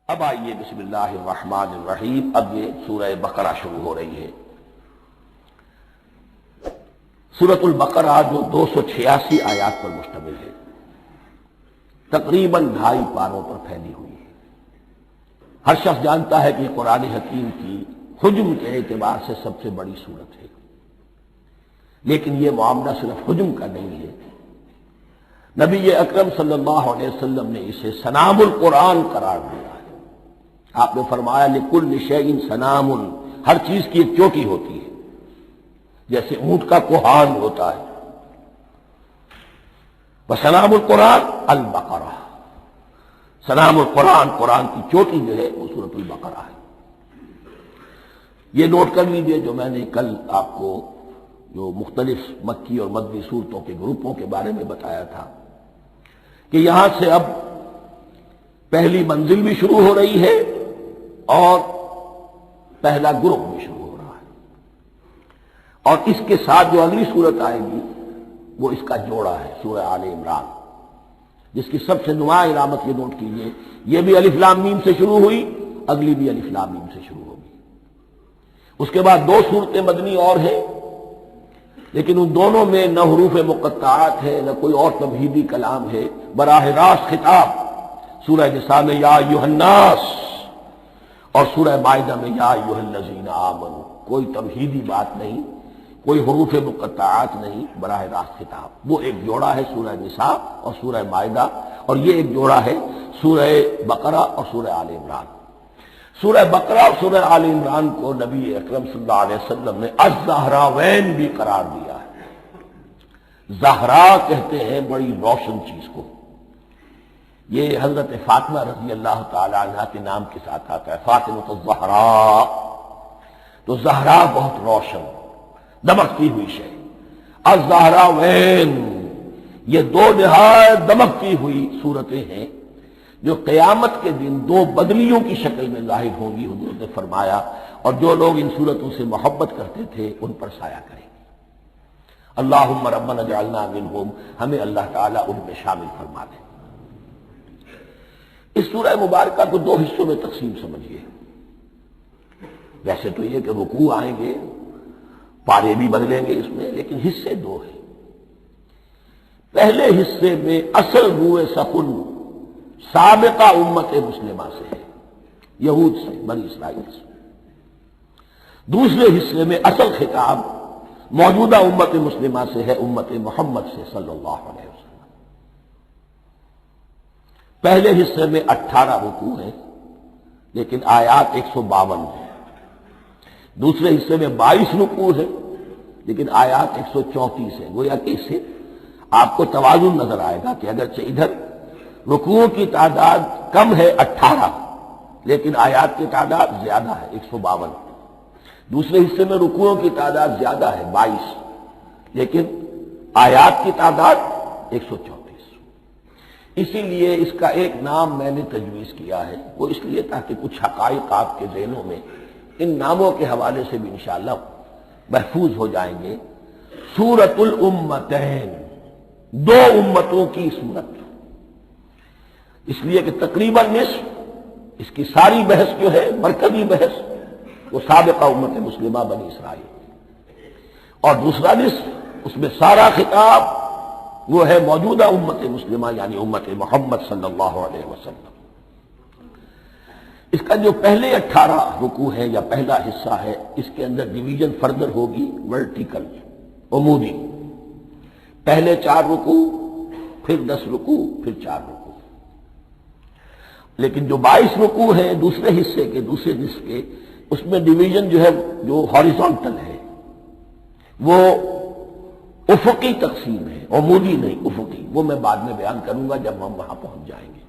اب آئیے بسم اللہ الرحمن الرحیم. اب یہ سورہ بقرہ شروع ہو رہی ہے. سورۃ البقرہ جو 286 آیات پر مشتمل ہے، تقریباً 2.5 پاروں پر پھیلی ہوئی ہے. ہر شخص جانتا ہے کہ قرآن حکیم کی حجم کے اعتبار سے سب سے بڑی سورت ہے، لیکن یہ معاملہ صرف حجم کا نہیں ہے. نبی اکرم صلی اللہ علیہ وسلم نے اسے سنام القرآن قرار دیا ہے. آپ نے فرمایا لکل شیء سنام، ہر چیز کی ایک چوٹی ہوتی ہے، جیسے اونٹ کا کوہان ہوتا ہے. وسنام القرآن البقرہ، سنام القرآن، قرآن کی چوٹی جو ہے وہ سورۃ البقرہ ہے. یہ نوٹ کر لیجئے جو میں نے کل آپ کو جو مختلف مکی اور مدنی صورتوں کے گروپوں کے بارے میں بتایا تھا کہ یہاں سے اب پہلی منزل بھی شروع ہو رہی ہے اور پہلا گروپ بھی شروع ہو رہا ہے، اور اس کے ساتھ جو اگلی صورت آئے گی وہ اس کا جوڑا ہے، سورہ آل عمران، جس کی سب سے نمایاں علامت یہ نوٹ کیجیے، یہ بھی الف لام میم سے شروع ہوئی، اگلی بھی الف لام میم سے شروع ہوگی. اس کے بعد 2 صورتیں مدنی اور ہیں، لیکن ان دونوں میں نہ حروف مقطعات ہے نہ کوئی اور تمہیدی کلام ہے. براہ راست خطاب سورہ نساء میں یا ایھا الناس اور سورہ مائدہ میں یا ایھا الذین آمنوا، کوئی تمہیدی بات نہیں، کوئی حروف مقطعات نہیں، براہ راست خطاب. وہ ایک جوڑا ہے سورہ نساء اور سورہ مائدہ، اور یہ ایک جوڑا ہے سورہ بقرہ اور سورہ آل عمران. سورہ بقرہ اور سورہ آل عمران کو نبی اکرم صلی اللہ علیہ وسلم نے الزہراوین بھی قرار دیا ہے. زہرا کہتے ہیں بڑی روشن چیز کو. یہ حضرت فاطمہ رضی اللہ تعالی عنہا کے نام کے ساتھ آتا ہے، فاطمۃ الزہراء. تو زہرا بہت روشن دمکتی ہوئی شے. الزہراوین، یہ 2 نہایت دمکتی ہوئی صورتیں ہیں جو قیامت کے دن 2 بدلیوں کی شکل میں ظاہر ہوں گی، حضور نے فرمایا، اور جو لوگ ان صورتوں سے محبت کرتے تھے ان پر سایہ کریں گے. اللہم ربنا اجعلنا منہم، ہمیں اللہ تعالیٰ ان میں شامل فرما دے. اس سورہ مبارکہ کو 2 حصوں میں تقسیم سمجھیے. ویسے تو یہ کہ رکوع آئیں گے، پارے بھی بدلیں گے اس میں، لیکن حصے 2 ہیں. پہلے حصے میں اصل روئے سخن سابقہ امت مسلمہ سے ہے، یہود سے، بنی اسرائیل سے. دوسرے حصے میں اصل خطاب موجودہ امت مسلمہ سے ہے، امت محمد سے صلی اللہ علیہ وسلم. پہلے حصے میں 18 رکوع ہیں لیکن آیات 152 ہیں. دوسرے حصے میں 22 رکوع ہیں لیکن آیات 134 ہیں. گویا کہ اس سے آپ کو توازن نظر آئے گا کہ اگرچہ ادھر رکوعوں کی تعداد کم ہے 18، لیکن آیات کی تعداد زیادہ ہے 152. دوسرے حصے میں رکوعوں کی تعداد زیادہ ہے 22، لیکن آیات کی تعداد 134. اسی لیے اس کا ایک نام میں نے تجویز کیا ہے، وہ اس لیے تاکہ کچھ حقائق آپ کے ذہنوں میں ان ناموں کے حوالے سے بھی انشاءاللہ محفوظ ہو جائیں گے. سورۃ الامتین، 2 امتوں کی سورت، اس لیے کہ تقریباً نصف اس کی ساری بحث جو ہے، مرکزی بحث، وہ سابقہ امت مسلمہ بنی اسرائیل، اور دوسرا نصف اس میں سارا خطاب وہ ہے موجودہ امت مسلمہ یعنی امت محمد صلی اللہ علیہ وسلم. اس کا جو پہلے 18 رکوع ہے یا پہلا حصہ ہے، اس کے اندر ڈویژن فردر ہوگی ورٹیکل، عمودی. پہلے 4 رکوع، پھر 10 رکوع، پھر 4 رکوع. لیکن جو 22 رکوع ہیں دوسرے حصے کے، دوسرے نصف کے، اس میں ڈویژن جو ہے جو ہاریزونٹل ہے، وہ افقی تقسیم ہے، عمودی نہیں، افقی. وہ میں بعد میں بیان کروں گا جب ہم وہاں پہنچ جائیں گے.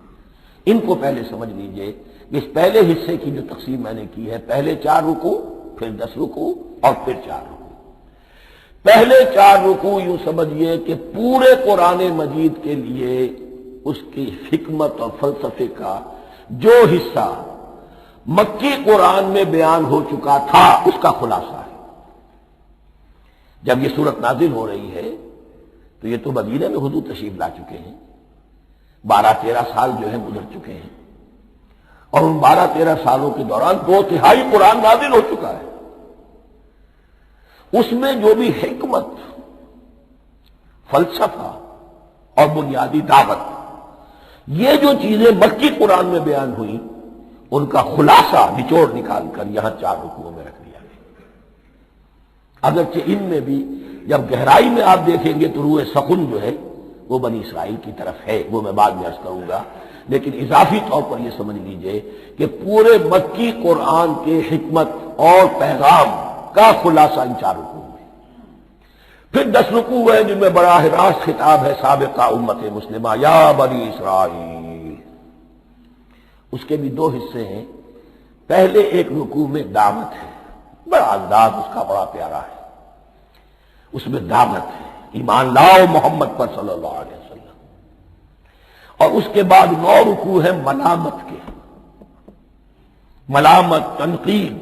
ان کو پہلے سمجھ لیجئے کہ اس پہلے حصے کی جو تقسیم میں نے کی ہے، پہلے 4 رکوع، پھر 10 رکوع اور پھر 4 رکوع. پہلے 4 رکوع یوں سمجھیے کہ پورے قرآن مجید کے لیے اس کی حکمت اور فلسفے کا جو حصہ مکی قرآن میں بیان ہو چکا تھا اس کا خلاصہ ہے. جب یہ سورت نازل ہو رہی ہے تو یہ تو مدینہ میں حضور تشریف لا چکے ہیں، 12-13 سال جو ہے گزر چکے ہیں، اور ان 12-13 سالوں کے دوران 2/3 قرآن نازل ہو چکا ہے۔ اس میں جو بھی حکمت، فلسفہ اور بنیادی دعوت، یہ جو چیزیں مکی قرآن میں بیان ہوئی، ان کا خلاصہ نچوڑ نکال کر یہاں 4 رکوعوں میں رکھ دیا گیا۔ اگرچہ ان میں بھی جب گہرائی میں آپ دیکھیں گے تو روح سخن جو ہے وہ بنی اسرائیل کی طرف ہے، وہ میں بعد میں عرض کروں گا، لیکن اضافی طور پر یہ سمجھ لیجئے کہ پورے مکی قرآن کے حکمت اور پیغام کا خلاصہ ان 4 رکوعوں میں۔ پھر 10 رکوع ہیں جن میں براہ راست خطاب ہے سابقہ امت مسلمہ، یا بنی اسرائیل۔ اس کے بھی 2 حصے ہیں۔ پہلے ایک رکوع میں دعوت ہے، بڑا انداز اس کا بڑا پیارا ہے، اس میں دعوت ہے، ایمان لاؤ محمد پر صلی اللہ علیہ وسلم۔ اور اس کے بعد 9 رکوع ہیں ملامت کے، ملامت، تنقید،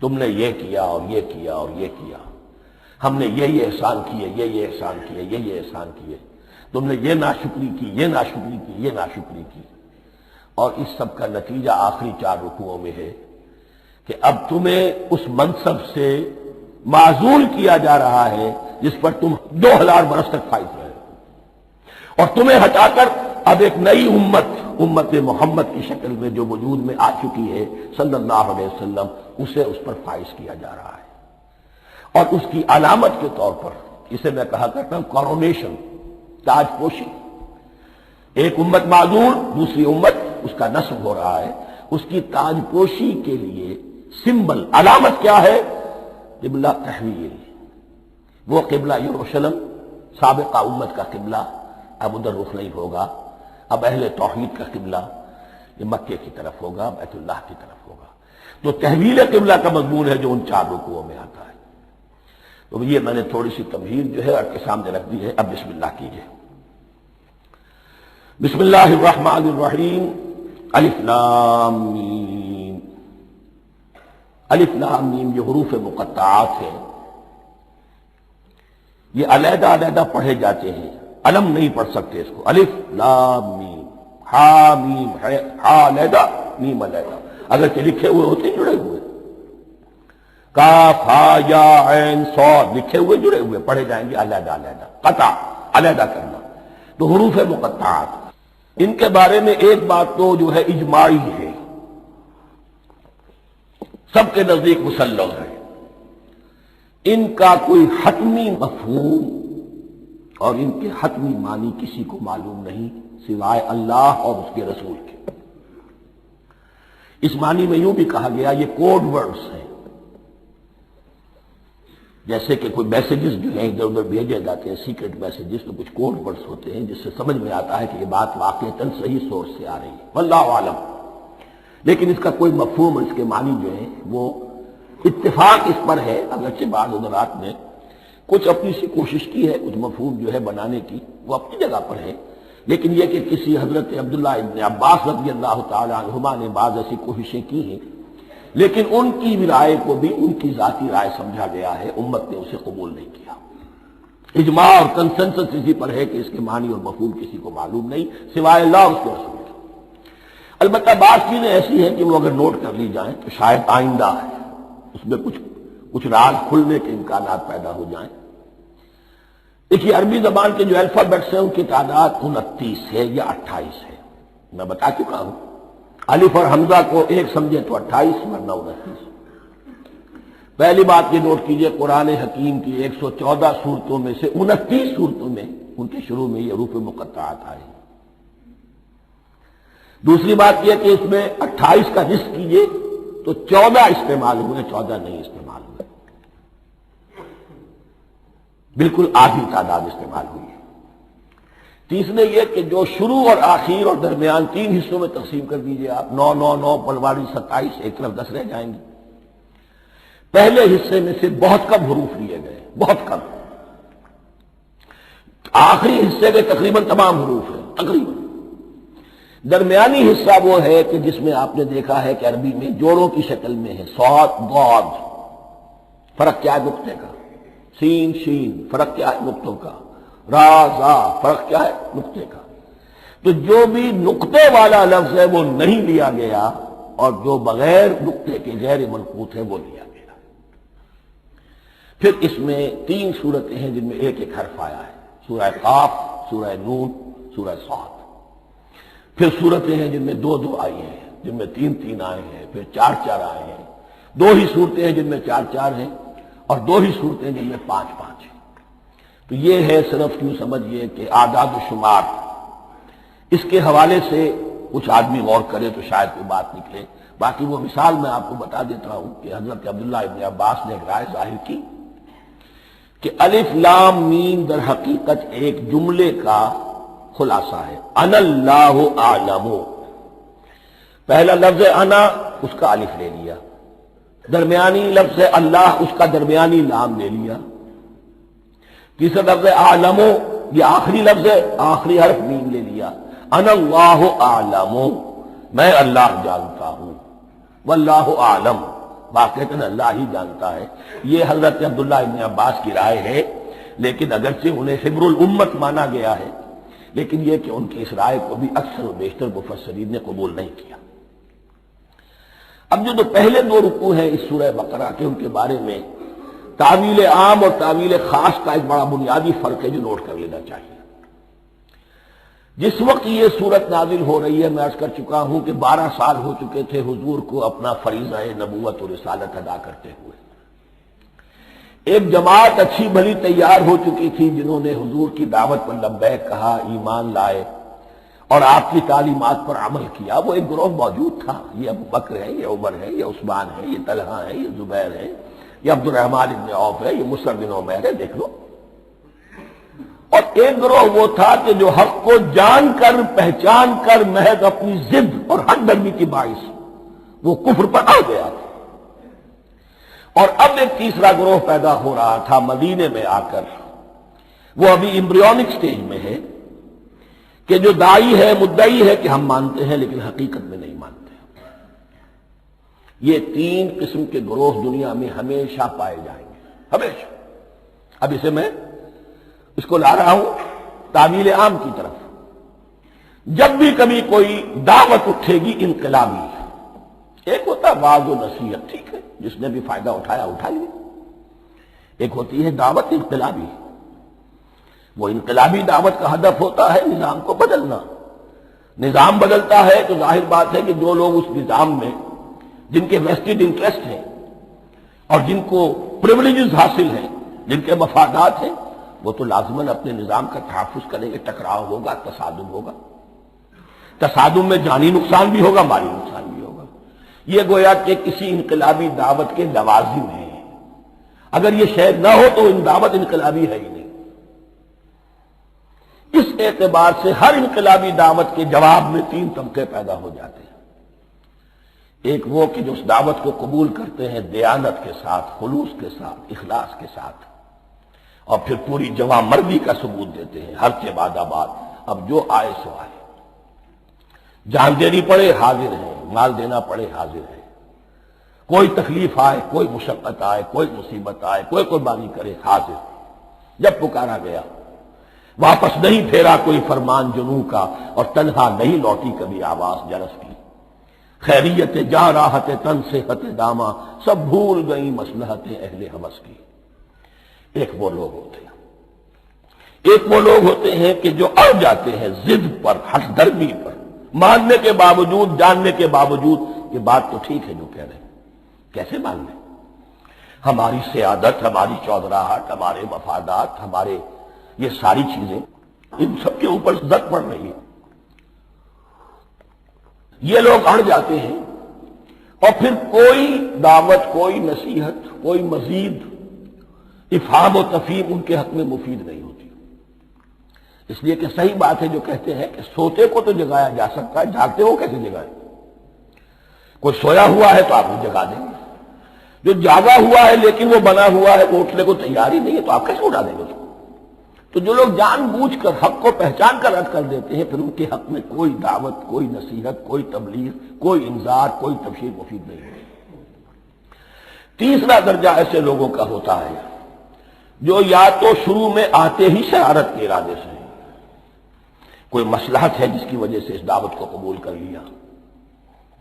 تم نے یہ کیا اور یہ کیا اور یہ کیا، ہم نے یہ احسان کیے، یہ احسان کیے، یہ احسان کیے، تم نے یہ ناشکری کی، یہ ناشکری کی، یہ ناشکری کی۔ اور اس سب کا نتیجہ آخری 4 رکوعوں میں ہے کہ اب تمہیں اس منصب سے معزول کیا جا رہا ہے جس پر تم 2000 برس تک فائز رہے، اور تمہیں ہٹا کر اب ایک نئی امت محمد کی شکل میں جو وجود میں آ چکی ہے صلی اللہ علیہ وسلم، اسے اس پر فائز کیا جا رہا ہے۔ اور اس کی علامت کے طور پر اسے میں کہا کرتا ہوں کورونیشن، تاج پوشی۔ ایک امت معذور، دوسری امت اس کا نصب ہو رہا ہے، اس کی تاج پوشی کے لیے سمبل، علامت کیا ہے؟ قبلہ تحویل، وہ قبلہ یروشلم سابقہ امت کا قبلہ اب ادھر رخ نہیں ہوگا، اب اہل توحید کا قبلہ یہ مکے کی طرف ہوگا، بیت اللہ کی طرف ہوگا۔ تو تحویل قبلہ کا مضمون ہے جو ان 4 رکوعوں میں آتا ہے۔ تو یہ میں نے تھوڑی سی تمہید جو ہے آپ کے سامنے رکھ دی ہے۔ اب بسم اللہ کیجئے۔ بسم اللہ الرحمن الرحیم، الف لام میم۔ الف لام میم یہ حروف مقطعات ہیں، یہ علیحدہ علیحدہ پڑھے جاتے ہیں، علم نہیں پڑھ سکتے اس کو۔ الف لام میم، ہا میم ہے، ہا علیحدہ میم علیحدہ، اگرچہ لکھے ہوئے ہوتے ہیں جڑے ہوئے، کاف ہا یا عین صاد لکھے ہوئے جڑے ہوئے، پڑھے جائیں گے علیحدہ علیحدہ، قطع علیحدہ کرنا۔ تو حروف مقطعات، ان کے بارے میں ایک بات تو جو ہے اجماعی ہے، سب کے نزدیک مسلم ہے، ان کا کوئی حتمی مفہوم اور ان کے حتمی معنی کسی کو معلوم نہیں سوائے اللہ اور اس کے رسول کے۔ اس معنی میں یوں بھی کہا گیا یہ کوڈ ورڈز ہیں، جیسے کہ کوئی میسیجز جو ہیں ادھر ادھر بھیجے جاتے ہیں، سیکرٹ میسیجز، تو کچھ کوڈ ورڈز ہوتے ہیں جس سے سمجھ میں آتا ہے کہ یہ بات واقعتاً صحیح سورس سے آ رہی ہے، واللہ عالم۔ لیکن اس کا کوئی مفہوم اور اس کے معنی جو ہیں وہ اتفاق اس پر ہے، اگرچہ بعض حضرات نے کچھ اپنی سی کوشش کی ہے، کچھ مفہوم جو ہے بنانے کی، وہ اپنی جگہ پر ہے، لیکن یہ کہ کسی حضرت عبداللہ ابن عباس رضی اللہ تعالی عنہما نے بعض ایسی کوششیں کی ہیں، لیکن ان کی رائے کو بھی ان کی ذاتی رائے سمجھا گیا ہے، امت نے اسے قبول نہیں کیا۔ اجماع اور کنسنسس اسی پر ہے کہ اس کے معنی اور مفہوم کسی کو معلوم نہیں سوائے اللہ اور اس کے رسول کے۔ البتہ بعض چیزیں ایسی ہیں کہ وہ اگر نوٹ کر لی جائیں تو شاید آئندہ ہے اس میں کچھ راز کھلنے کے امکانات پیدا ہو جائیں۔ دیکھیے عربی زبان کے جو الفابیٹس ہیں ان کی تعداد 29 ہے یا 28 ہے، میں بتا چکا ہوں۔ الف اور حمزہ کو ایک سمجھے تو 28 ورنہ 29۔ پہلی بات یہ نوٹ کیجئے قرآن حکیم کی 114 سورتوں میں سے 29 سورتوں میں ان کے شروع میں یہ حروف مقطعات آئے۔ دوسری بات یہ کہ اس میں 28 کا نصف کیجئے تو 14 استعمال ہوئے، 14 نہیں استعمال ہوئے، بالکل آدھی تعداد استعمال ہوئی ہے۔ تیسرے یہ کہ جو شروع اور آخر اور درمیان 3 حصوں میں تقسیم کر دیجئے آپ، 9 9 9 پلواڑی 27، ایک طرف 10 رہ جائیں گے۔ پہلے حصے میں سے بہت کم حروف لیے گئے، بہت کم۔ آخری حصے کے تقریباً تمام حروف ہیں، تقریباً۔ درمیانی حصہ وہ ہے کہ جس میں آپ نے دیکھا ہے کہ عربی میں جوڑوں کی شکل میں ہے، صاد ضاد، فرق کیا ہے نقطے کا، سین شین فرق کیا ہے نقطوں کا، را زا فرق کیا ہے نقطے کا۔ تو جو بھی نقطے والا لفظ ہے وہ نہیں لیا گیا، اور جو بغیر نقطے کے غیر منقوط ہے وہ لیا گیا۔ پھر اس میں 3 صورتیں ہیں جن میں ایک ایک حرف آیا ہے، سورہ قاف، سورہ نون، سورہ صاد۔ پھر صورتیں ہیں جن میں 2 آئی ہیں، جن میں 3 آئے ہیں، پھر 4 آئے ہیں۔ 2 ہی صورتیں ہیں جن میں 4 ہیں، اور 2 ہی صورتیں جن میں 5 ہیں۔ تو یہ ہے صرف یوں سمجھیے کہ اعداد و شمار۔ اس کے حوالے سے کچھ آدمی غور کرے تو شاید کوئی بات نکلے۔ باقی وہ مثال میں آپ کو بتا دیتا ہوں کہ حضرت عبداللہ ابن عباس نے ایک رائے ظاہر کی کہ الف لام میم در حقیقت ایک جملے کا خلاصہ ہے۔ انا اللہ اعلم، پہلا لفظ انا، اس کا الف لے لیا، درمیانی لفظ اللہ، اس کا درمیانی لام لے لیا، تیسرا لفظ اعلم، یہ آخری لفظ ہے، آخری حرف میم لے لیا۔ انا اللہ اعلم، میں اللہ جانتا ہوں، واللہ اعلم، واقعتاً اللہ ہی جانتا ہے۔ یہ حضرت عبداللہ ابن عباس کی رائے ہے، لیکن اگرچہ انہیں حبر الامت مانا گیا ہے، لیکن یہ کہ ان کی اس رائے کو بھی اکثر و بیشتر مفسرین نے قبول نہیں کیا۔ اب جو پہلے 2 رکوع ہیں اس سورہ بقرہ کے، ان کے بارے میں تعویل عام اور تعویل خاص کا ایک بڑا بنیادی فرق ہے جو نوٹ کر لینا چاہیے۔ جس وقت یہ صورت نازل ہو رہی ہے، میں عرض کر چکا ہوں کہ 12 سال ہو چکے تھے حضور کو اپنا فریضہ نبوت و رسالت ادا کرتے ہوئے۔ ایک جماعت اچھی بھلی تیار ہو چکی تھی جنہوں نے حضور کی دعوت پر لبیک کہا، ایمان لائے اور آپ کی تعلیمات پر عمل کیا۔ وہ ایک گروہ موجود تھا، یہ ابو بکر ہے، یہ عمر ہے، یہ عثمان ہے، یہ طلحہ ہے، یہ زبیر ہے، یہ عبد الرحمن ابن عوف ہے، یہ مصعب بن عمیر ہے، دیکھ لو۔ اور ایک گروہ وہ تھا کہ جو حق کو جان کر پہچان کر محض اپنی ضد اور حق درمی کی باعث وہ کفر پر آ گیا تھا۔ اور اب ایک تیسرا گروہ پیدا ہو رہا تھا مدینے میں آ کر، وہ ابھی ایمبریونک سٹیج میں ہے، کہ جو داعی ہے، مدعی ہے کہ ہم مانتے ہیں لیکن حقیقت میں نہیں مانتے۔ یہ 3 قسم کے گروہ دنیا میں ہمیشہ پائے جائیں گے، ہمیشہ۔ اب اسے میں اس کو لا رہا ہوں تعویل عام کی طرف۔ جب بھی کبھی کوئی دعوت اٹھے گی انقلابی، ایک ہوتا ہے وعظ و نصیحت، ٹھیک ہے، جس نے بھی فائدہ اٹھایا اٹھائیے۔ ایک ہوتی ہے دعوت انقلابی، وہ انقلابی دعوت کا ہدف ہوتا ہے نظام کو بدلنا۔ نظام بدلتا ہے تو ظاہر بات ہے کہ جو لوگ اس نظام میں جن کے ویسٹڈ انٹرسٹ ہیں اور جن کو پریولیجز حاصل ہیں، جن کے مفادات ہیں، وہ تو لازماً اپنے نظام کا تحفظ کریں گے۔ ٹکراؤ ہوگا، تصادم ہوگا، تصادم میں جانی نقصان بھی ہوگا، مالی نقصان بھی ہوگا۔ یہ گویا کہ کسی انقلابی دعوت کے لوازم ہیں۔ اگر یہ شے نہ ہو تو دعوت انقلابی ہے ہی نہیں۔ اس اعتبار سے ہر انقلابی دعوت کے جواب میں 3 طبقے پیدا ہو جاتے ہیں۔ ایک وہ کہ جو اس دعوت کو قبول کرتے ہیں دیانت کے ساتھ، خلوص کے ساتھ، اخلاص کے ساتھ، اور پھر پوری جواں مردی کا ثبوت دیتے ہیں ہر کے بعد آباد، اب جو آئے سو آئے، جان دینی پڑے حاضر ہیں، مال دینا پڑے حاضر ہیں، کوئی تکلیف آئے، کوئی مشقت آئے، کوئی مصیبت آئے، کوئی قربانی کرے، حاضر۔ جب پکارا گیا واپس نہیں پھیرا کوئی فرمان جنوں کا، اور تنہا نہیں لوٹی کبھی آواز جرس کی۔ خیریت جا راحت تن صحت داما، سب بھول گئی مصلحت اہل ہوس کی۔ ایک وہ لوگ ہوتے ہیں کہ جو اڑ جاتے ہیں ضد پر، حق درمی پر، ماننے کے باوجود، جاننے کے باوجود کہ بات تو ٹھیک ہے جو کہہ رہے ہیں، کیسے مان لیں؟ ہماری سیادت، ہماری چودراہٹ، ہمارے مفادات، ہمارے یہ ساری چیزیں، ان سب کے اوپر زد پڑ رہی ہے۔ یہ لوگ اڑ جاتے ہیں، اور پھر کوئی دعوت، کوئی نصیحت، کوئی مزید افہام و تفہیم ان کے حق میں مفید نہیں ہوتی۔ اس لیے کہ صحیح بات ہے جو کہتے ہیں کہ سوتے کو تو جگایا جا سکتا ہے، جاگتے ہو کیسے جگائیں؟ کوئی سویا ہوا ہے تو آپ وہ جگا دیں گے، جو جاگا ہوا ہے لیکن وہ بنا ہوا ہے، وہ اٹھنے کو تیار ہی نہیں ہے، تو آپ کیسے اٹھا دیں گے اس کو؟ تو جو لوگ جان بوجھ کر حق کو پہچان کر رد کر دیتے ہیں، پھر ان کے حق میں کوئی دعوت، کوئی نصیحت، کوئی تبلیغ، کوئی انذار، کوئی تبشیر مفید نہیں ہے۔ تیسرا درجہ ایسے لوگوں کا ہوتا ہے جو یا تو شروع میں آتے ہی شرارت کے ارادے سے، کوئی مصلحت ہے جس کی وجہ سے اس دعوت کو قبول کر لیا،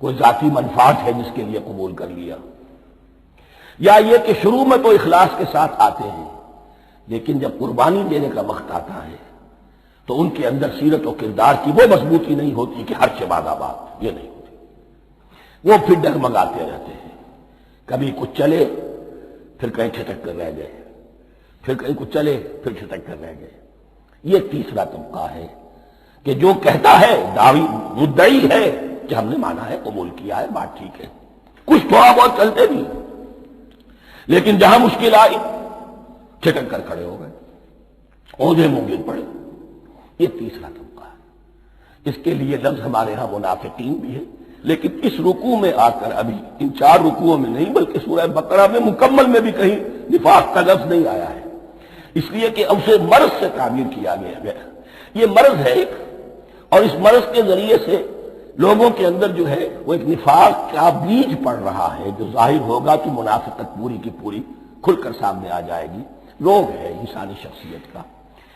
کوئی ذاتی منفعت ہے جس کے لیے قبول کر لیا، یا یہ کہ شروع میں تو اخلاص کے ساتھ آتے ہیں لیکن جب قربانی دینے کا وقت آتا ہے تو ان کے اندر سیرت و کردار کی وہ مضبوطی نہیں ہوتی کہ ہر سے بعد آباد، یہ نہیں ہوتی، وہ پھر ڈگمگاتے رہتے ہیں، کبھی کچھ چلے پھر کہیں چھٹک کر رہ گئے، پھر کہیں کچھ چلے پھر چھٹک کر رہ گئے۔ یہ تیسرا طبقہ ہے کہ جو کہتا ہے، دعوی مدعی ہے کہ ہم نے مانا ہے، قبول کیا ہے، بات ٹھیک ہے، کچھ تھوڑا بہت چلتے بھی لیکن جہاں مشکل آئی چھٹک کر کھڑے ہو گئے، اوجھے منہ گر پڑے۔ یہ تیسرا طبقہ ہے۔ اس کے لیے لفظ ہمارے ہاں منافقین بھی ہے، لیکن اس رکوع میں آ کر ابھی ان 4 رکوعوں میں نہیں بلکہ سورہ بقرہ میں مکمل میں بھی کہیں نفاق کا لفظ نہیں آیا ہے، اس لیے کہ اسے مرض سے تعبیر کیا گیا۔ یہ مرض ہے ایک، اور اس مرض کے ذریعے سے لوگوں کے اندر جو ہے وہ ایک نفاق کا بیج پڑ رہا ہے، جو ظاہر ہوگا تو منافقت پوری کی پوری کھل کر سامنے آ جائے گی۔ روگ ہے انسانی شخصیت کا،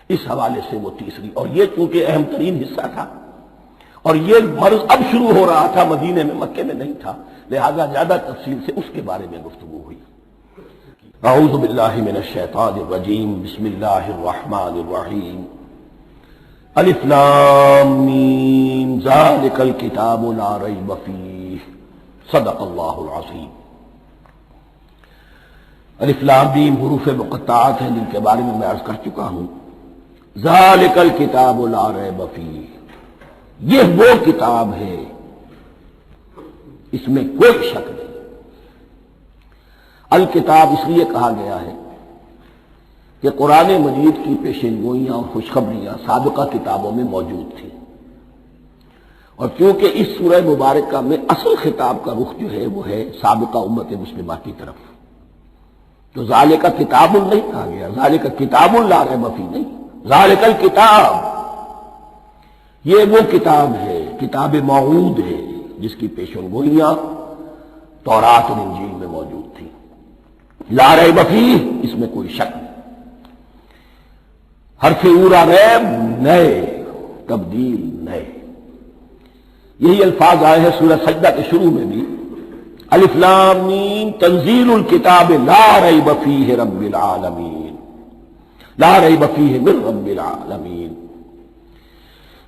اس حوالے سے وہ تیسری، اور یہ چونکہ اہم ترین حصہ تھا اور یہ مرض اب شروع ہو رہا تھا، مدینے میں، مکے میں نہیں تھا، لہذا زیادہ تفصیل سے اس کے بارے میں گفتگو ہوئی۔ اعوذ باللہ من الشیطان الرجیم، بسم اللہ الرحمن الرحیم، الف لام میم، ذالک الکتاب لا ریب فیہ، صدق اللہ العظیم۔ الف لام میم حروف مقطعات ہیں جن کے بارے میں عرض کر چکا ہوں۔ ذالک الکتاب لا ریب فیہ، یہ وہ کتاب ہے اس میں کوئی شک نہیں۔ الکتاب اس لیے کہا گیا ہے کہ قرآن مجید کی پیشنگوئیاں اور خوشخبریاں سابقہ کتابوں میں موجود تھیں، اور کیونکہ اس سورہ مبارکہ میں اصل خطاب کا رخ جو ہے وہ ہے سابقہ امت مسلمہ کی طرف، تو ذالک کتاب نہیں کہا گیا، ذالک کتاب لا ریب فیہ نہیں، ذالک الکتاب، یہ وہ کتاب ہے، کتاب موعود ہے جس کی پیشنگوئیاں تورات اور انجیل میں موجود تھیں۔ لا ریب فیہ، اس میں کوئی شک نہیں۔ حرف اورا ریب، نئے، تبدیل، نئے، یہی الفاظ آئے ہیں سورہ سجدہ کے شروع میں بھی، الف لام میم تنزیل الکتاب لا ریب فیہ رب العالمین، لا ریب فیہ من رب العالمین،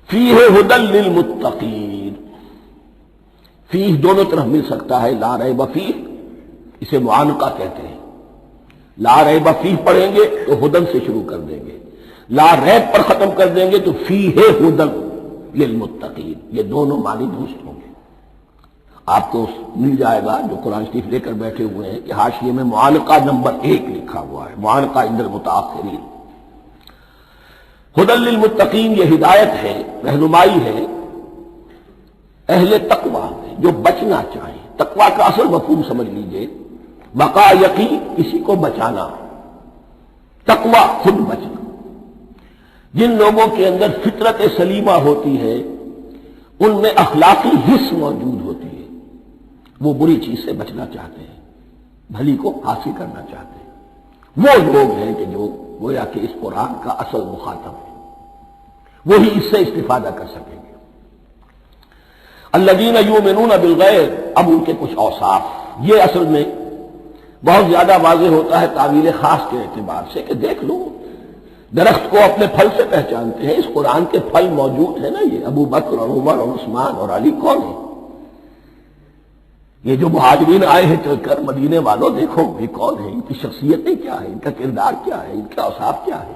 فیہ ھدی للمتقین۔ فیہ دونوں طرف مل سکتا ہے، لا ریب فیہ اسے معانقہ کہتے ہیں، لا ریب فیہ پڑھیں گے تو ھدی سے شروع کر دیں گے، لا ریب پر ختم کر دیں گے تو فیہ ھدی للمتقین، یہ دونوں معنی درست ہوں گے۔ آپ کو مل جائے گا جو قرآن شریف لے کر بیٹھے ہوئے ہیں کہ حاشیے میں معانقہ نمبر 1 لکھا ہوا ہے، معانقہ عند المتاخرین۔ ھدی للمتقین یہ ہدایت ہے، رہنمائی ہے اہل تقویٰ میں جو بچنا چاہیں۔ تقویٰ کا اصل مفہوم سمجھ لیجئے، بقا یقین، کسی کو بچانا، تقویٰ خود بچنا۔ جن لوگوں کے اندر فطرت سلیمہ ہوتی ہے ان میں اخلاقی حس موجود ہوتی ہے، وہ بری چیز سے بچنا چاہتے ہیں، بھلی کو حاصل کرنا چاہتے ہیں، وہ لوگ ہیں کہ جو گویا کہ اس قرآن کا اصل مخاطب ہے، وہی اس سے استفادہ کر سکیں گے۔ الذین یؤمنون بالغیب، اب ان کے کچھ اوصاف، یہ اصل میں بہت زیادہ واضح ہوتا ہے تعویل خاص کے اعتبار سے کہ دیکھ لو درخت کو اپنے پھل سے پہچانتے ہیں، اس قرآن کے پھل موجود ہیں نا، یہ ابو بکر اور عمر اور عثمان اور علی کون ہیں؟ یہ جو مہاجرین آئے ہیں چل کر، مدینے والوں دیکھو یہ کون ہیں، ان کی شخصیتیں کیا ہیں، ان کا کردار کیا ہے، ان کا اوصاف کیا ہے،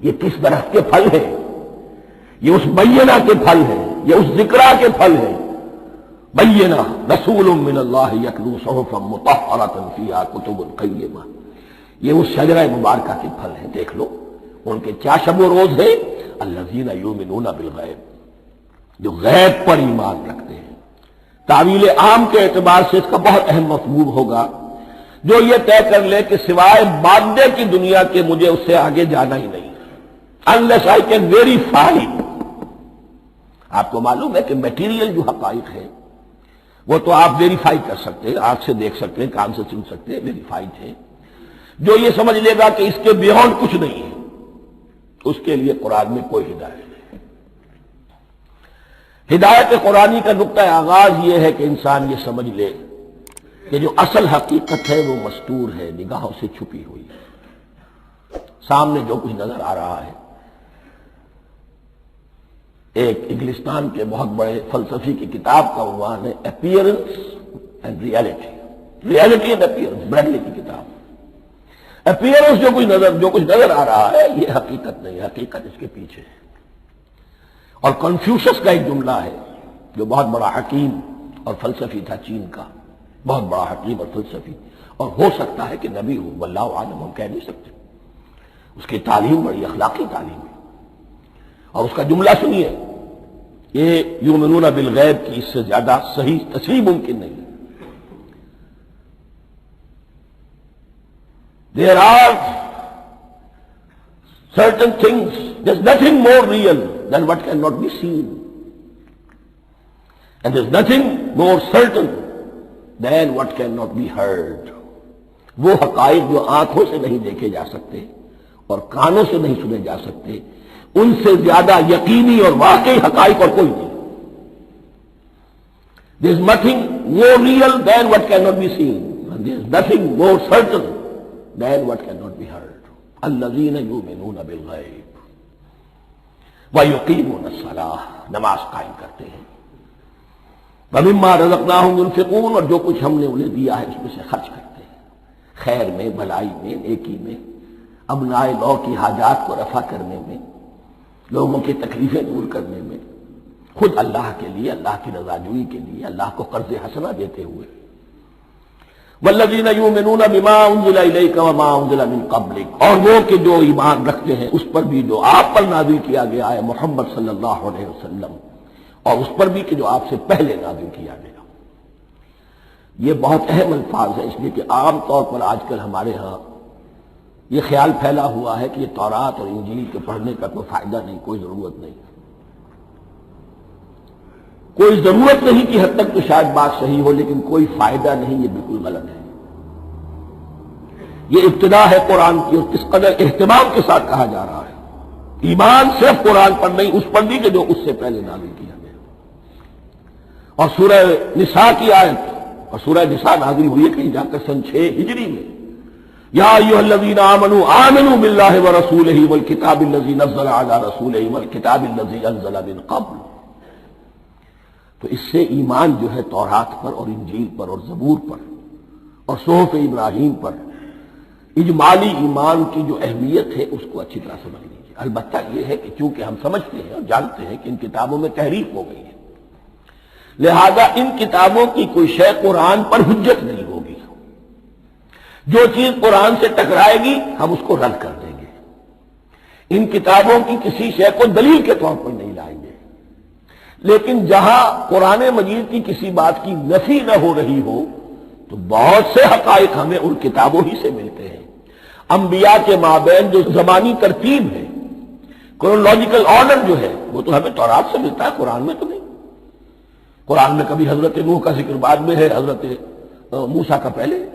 یہ کس درخت کے پھل ہیں، یہ اس بینہ کے پھل ہیں، یہ اس ذکرہ کے پھل ہیں۔ بینہ رسول من اللہ یتلو صحفا مطہرۃ فیہا کتب قیمہ، یہ اس شجرہ مبارکہ کے پھل ہیں، دیکھ لو ان کے کیا شب و روز ہے، الذین یؤمنون بالغیب، جو غیب پر ایمان رکھتے ہیں۔ تعویل عام کے اعتبار سے اس کا بہت اہم مفہوم ہوگا، جو یہ طے کر لے کہ سوائے مادے کی دنیا کے مجھے اس سے آگے جانا ہی نہیں، unless I can verify۔ آپ کو معلوم ہے کہ میٹیریل جو حقائق ہے وہ تو آپ ویریفائی کر سکتے ہیں، آنکھ سے دیکھ سکتے ہیں، کان سے سن سکتے ہیں، ویریفائڈ ہے۔ جو یہ سمجھ لے گا کہ اس کے بیونڈ کچھ نہیں ہے، اس کے لیے قرآن میں کوئی ہدایت نہیں۔ ہدایت قرآنی کا نقطہ آغاز یہ ہے کہ انسان یہ سمجھ لے کہ جو اصل حقیقت ہے وہ مستور ہے، نگاہوں سے چھپی ہوئی ہے۔ سامنے جو کچھ نظر آ رہا ہے، ایک انگلستان کے بہت بڑے فلسفی کی کتاب کا عنوان ہے appearance and reality, reality and appearance, Bradley کی کتاب۔ اپیئرنس جو کچھ نظر آ رہا ہے یہ حقیقت نہیں، حقیقت اس کے پیچھے ہے۔ اور کنفیوشس کا ایک جملہ ہے جو بہت بڑا حکیم اور فلسفی تھا، چین کا بہت بڑا حکیم اور فلسفی، اور ہو سکتا ہے کہ نبی ہو، واللہ عالم، ہم کہہ نہیں سکتے۔ اس کی تعلیم بڑی اخلاقی تعلیم ہے، اور اس کا جملہ سنیے، یہ یؤمنون بالغیب کی اس سے زیادہ صحیح تصریح ممکن نہیں۔ There are certain things, there's nothing more real than what cannot be seen, and there's nothing more certain than what cannot be heard. وہ حقائق جو آنکھوں سے نہیں دیکھے جا سکتے اور کانوں سے نہیں سنے جا سکتے، ان سے زیادہ یقینی اور واقعی حقائق اور کوئی نہیں۔ There's nothing more real than what cannot be seen, and there's nothing more certain than what cannot be heard. الذین یؤمنون بالغیب ویقیمون الصلاۃ، نماز قائم کرتے ہیں، ومما رزقناہم ينفقون، اور جو کچھ ہم نے انہیں دیا ہے اس میں سے خرچ کرتے ہیں، خیر میں، بھلائی میں، نیکی میں، ابناء نو کی حاجات کو رفع کرنے میں، لوگوں کی تکلیفیں دور کرنے میں، خود اللہ کے لیے، اللہ کی رضا جوئی کے لیے، اللہ کو قرض حسنہ دیتے ہوئے۔ والذین یؤمنون بما انزل الیک وما انزل من قبلک، اور وہ کہ جو ایمان رکھتے ہیں اس پر بھی جو آپ پر نازل کیا گیا ہے محمد صلی اللہ علیہ وسلم، اور اس پر بھی کہ جو آپ سے پہلے نازل کیا گیا۔ یہ بہت اہم الفاظ ہیں، اس لیے کہ عام طور پر آج کل ہمارے ہاں یہ خیال پھیلا ہوا ہے کہ یہ تورات اور انجیل کے پڑھنے کا کوئی فائدہ نہیں، کوئی ضرورت نہیں، کوئی ضرورت نہیں کی حد تک تو شاید بات صحیح ہو، لیکن کوئی فائدہ نہیں، یہ بالکل غلط ہے۔ یہ ابتدا ہے قرآن کی، اور کس قدر اہتمام کے ساتھ کہا جا رہا ہے۔ ایمان صرف قرآن پر نہیں، اس پر بھی کہ جو اس سے پہلے نازل کیا گیا۔ اور سورہ نساء کی آیت، اور سورہ نساء نازل ہوئی ہے کہیں جا کر سن 6 ہجری میں، یا ایھا الذین آمنوا آمنوا باللہ ورسولہ والکتاب الذی نزل علی رسولہ والکتاب الذی انزل من قبل۔ تو اس سے ایمان جو ہے تورات پر اور انجیل پر اور زبور پر اور صحف ابراہیم پر، اجمالی ایمان کی جو اہمیت ہے اس کو اچھی طرح سمجھ لیجیے۔ البتہ یہ ہے کہ چونکہ ہم سمجھتے ہیں اور جانتے ہیں کہ ان کتابوں میں تحریف ہو گئی ہے، لہذا ان کتابوں کی کوئی شے قرآن پر حجت نہیں ہوگی۔ جو چیز قرآن سے ٹکرائے گی ہم اس کو رد کر دیں گے، ان کتابوں کی کسی شے کو دلیل کے طور پر نہیں لائیں گے۔ لیکن جہاں قرآن مجید کی کسی بات کی نفی نہ ہو رہی ہو تو بہت سے حقائق ہمیں ان کتابوں ہی سے ملتے ہیں۔ انبیاء کے مابین جو زمانی ترتیب ہے، کرونالوجیکل آرڈر جو ہے، وہ تو ہمیں تورات سے ملتا ہے، قرآن میں تو نہیں۔ قرآن میں کبھی حضرت نوح کا ذکر بعد میں ہے، حضرت موسیٰ کا پہلے،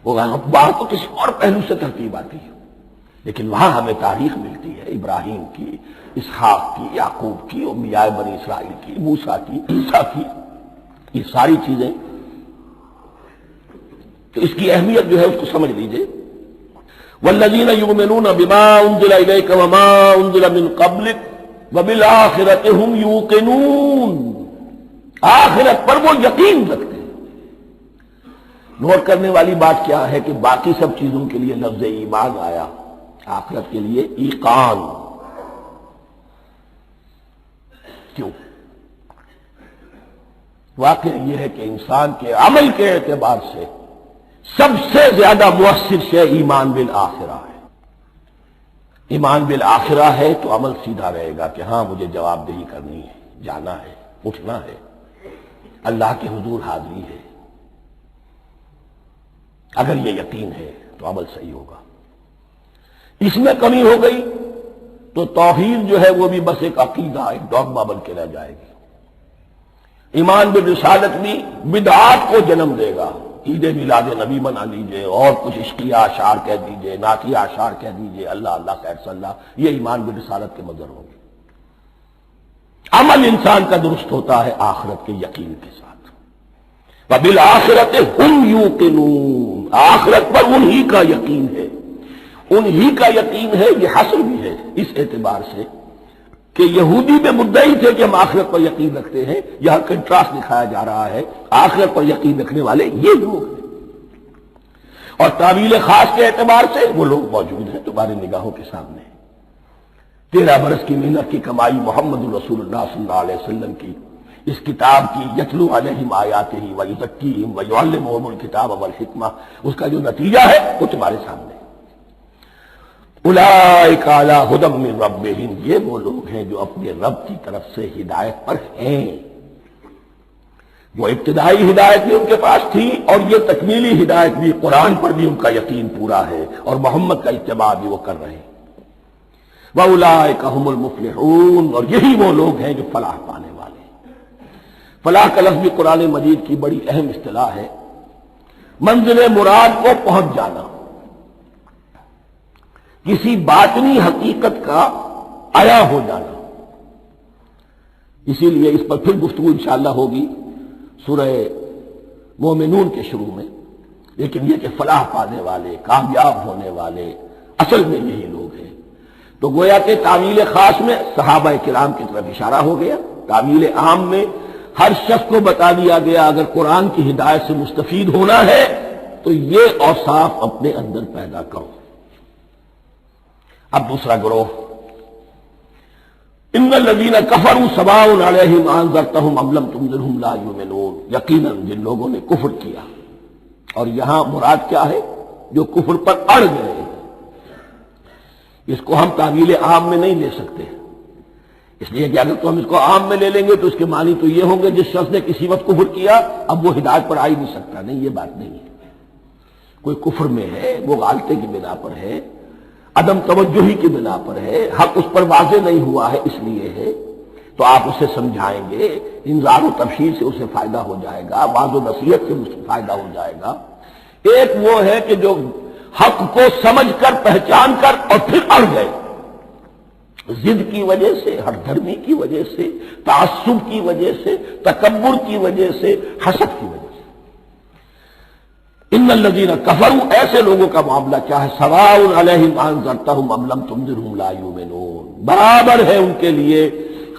وہاں تو کسی اور پہلو سے ترتیب آتی ہے، لیکن وہاں ہمیں تاریخ ملتی ہے ابراہیم کی، اسحاق کی، یعقوب کی، انبیاء بنی اسرائیل کی، موسیٰ کی، عیسیٰ کی، یہ ساری چیزیں۔ تو اس کی اہمیت جو ہے اس کو سمجھ لیجئے۔ والذین یؤمنون بما انزل الیک وما انزل من قبلک وبالآخرۃ هم یوقنون، آخرت پر وہ یقین رکھتے ہیں۔ نوٹ کرنے والی بات کیا ہے کہ باقی سب چیزوں کے لیے لفظ ایمان آیا، آخرت کے لیے ایقان کیوں؟ واقع یہ ہے کہ انسان کے عمل کے اعتبار سے سب سے زیادہ مؤثر شے ایمان بالآخرہ ہے۔ ایمان بالآخرہ ہے تو عمل سیدھا رہے گا کہ ہاں مجھے جواب دہی کرنی ہے، جانا ہے، اٹھنا ہے، اللہ کے حضور حاضری ہے۔ اگر یہ یقین ہے تو عمل صحیح ہوگا۔ اس میں کمی ہو گئی تو توحید جو ہے وہ بھی بس ایک عقیدہ، ایک ڈوگما بن کے رہ جائے گی۔ ایمان بالرسالت بھی بدعات کو جنم دے گا۔ عید میلاد نبی منا لیجئے اور کچھ عشقیہ اشعار کہہ دیجئے، نعتیہ اشعار کہہ دیجئے، اللہ اللہ خیر صلی اللہ، یہ ایمان بالرسالت کے مظہر ہوں گے۔ عمل انسان کا درست ہوتا ہے آخرت کے یقین کے ساتھ. وبالآخرۃ ہم یوقنون، آخرت پر انہی کا یقین ہے، انہی کا یقین ہے. یہ حصر بھی ہے اس اعتبار سے کہ یہودی میں مدعی تھے کہ ہم آخرت پر یقین رکھتے ہیں، یہاں کنٹراسٹ دکھایا جا رہا ہے آخرت پر یقین رکھنے والے یہ لوگ ہیں. اور تعویل خاص کے اعتبار سے وہ لوگ موجود ہیں تمہاری نگاہوں کے سامنے. 13 برس کی محنت کی کمائی محمد رسول اللہ صلی اللہ علیہ وسلم کی اس کتاب کی، یتلو علیہم آیاتہ ویزکیہم ویعلمہم الکتاب والحکمہ، اس کا جو نتیجہ ہے وہ تمہارے سامنے. اولئک علی ھدی من ربہم، یہ وہ لوگ ہیں جو اپنے رب کی طرف سے ہدایت پر ہیں. وہ ابتدائی ہدایت بھی ان کے پاس تھی اور یہ تکمیلی ہدایت بھی، قرآن پر بھی ان کا یقین پورا ہے اور محمد کا اتباع بھی وہ کر رہے ہیں. وَأُولَٰئِكَ هُمُ الْمُفْلِحُونَ، اور یہی وہ لوگ ہیں جو فلاح پانے والے ہیں. فلاح کا لفظ بھی قرآن مجید کی بڑی اہم اصطلاح ہے. منزل مراد کو پہنچ جانا، کسی باطنی حقیقت کا عیا ہو جانا. اسی لیے اس پر پھر گفتگو انشاءاللہ ہوگی سورہ مومنون کے شروع میں. لیکن یہ کہ فلاح پانے والے، کامیاب ہونے والے اصل میں یہی لوگ ہیں. تو گویا کہ تعویل خاص میں صحابہ کرام کی طرف اشارہ ہو گیا، تعویل عام میں ہر شخص کو بتا دیا گیا اگر قرآن کی ہدایت سے مستفید ہونا ہے تو یہ اوصاف اپنے اندر پیدا کرو. اب دوسرا گروہ، ان الذین کفروا سواء علیہم انذرتہم ام لم تنذرہم لا یؤمنون، یقیناً جن لوگوں نے کفر کیا، اور یہاں مراد کیا ہے؟ جو کفر پر اڑ گئے. اس کو ہم تعویل عام میں نہیں لے سکتے، اس لیے کہ اگر تو ہم اس کو عام میں لے لیں گے تو اس کے معنی تو یہ ہوں گے جس شخص نے کسی وقت کفر کیا اب وہ ہدایت پر آ ہی نہیں سکتا. نہیں، یہ بات نہیں ہے. کوئی کفر میں ہے، وہ غالطے کی بنا پر ہے، عدم توجہی کی بنا پر ہے، حق اس پر واضح نہیں ہوا ہے اس لیے ہے، تو آپ اسے سمجھائیں گے، انذار و تبشیر سے اسے فائدہ ہو جائے گا، واضح و نصیحت سے اسے فائدہ ہو جائے گا. ایک وہ ہے کہ جو حق کو سمجھ کر پہچان کر اور پھر اڑ گئے، ضد کی وجہ سے، ہر دھرمی کی وجہ سے، تعصب کی وجہ سے، تکبر کی وجہ سے، حسد کی وجہ سے. ان الذین کفروا، ایسے لوگوں کا معاملہ کیا ہے؟ سواء علیہم انذرتہم ام لم تنذرہم لا یؤمنون، برابر ہے ان کے لیے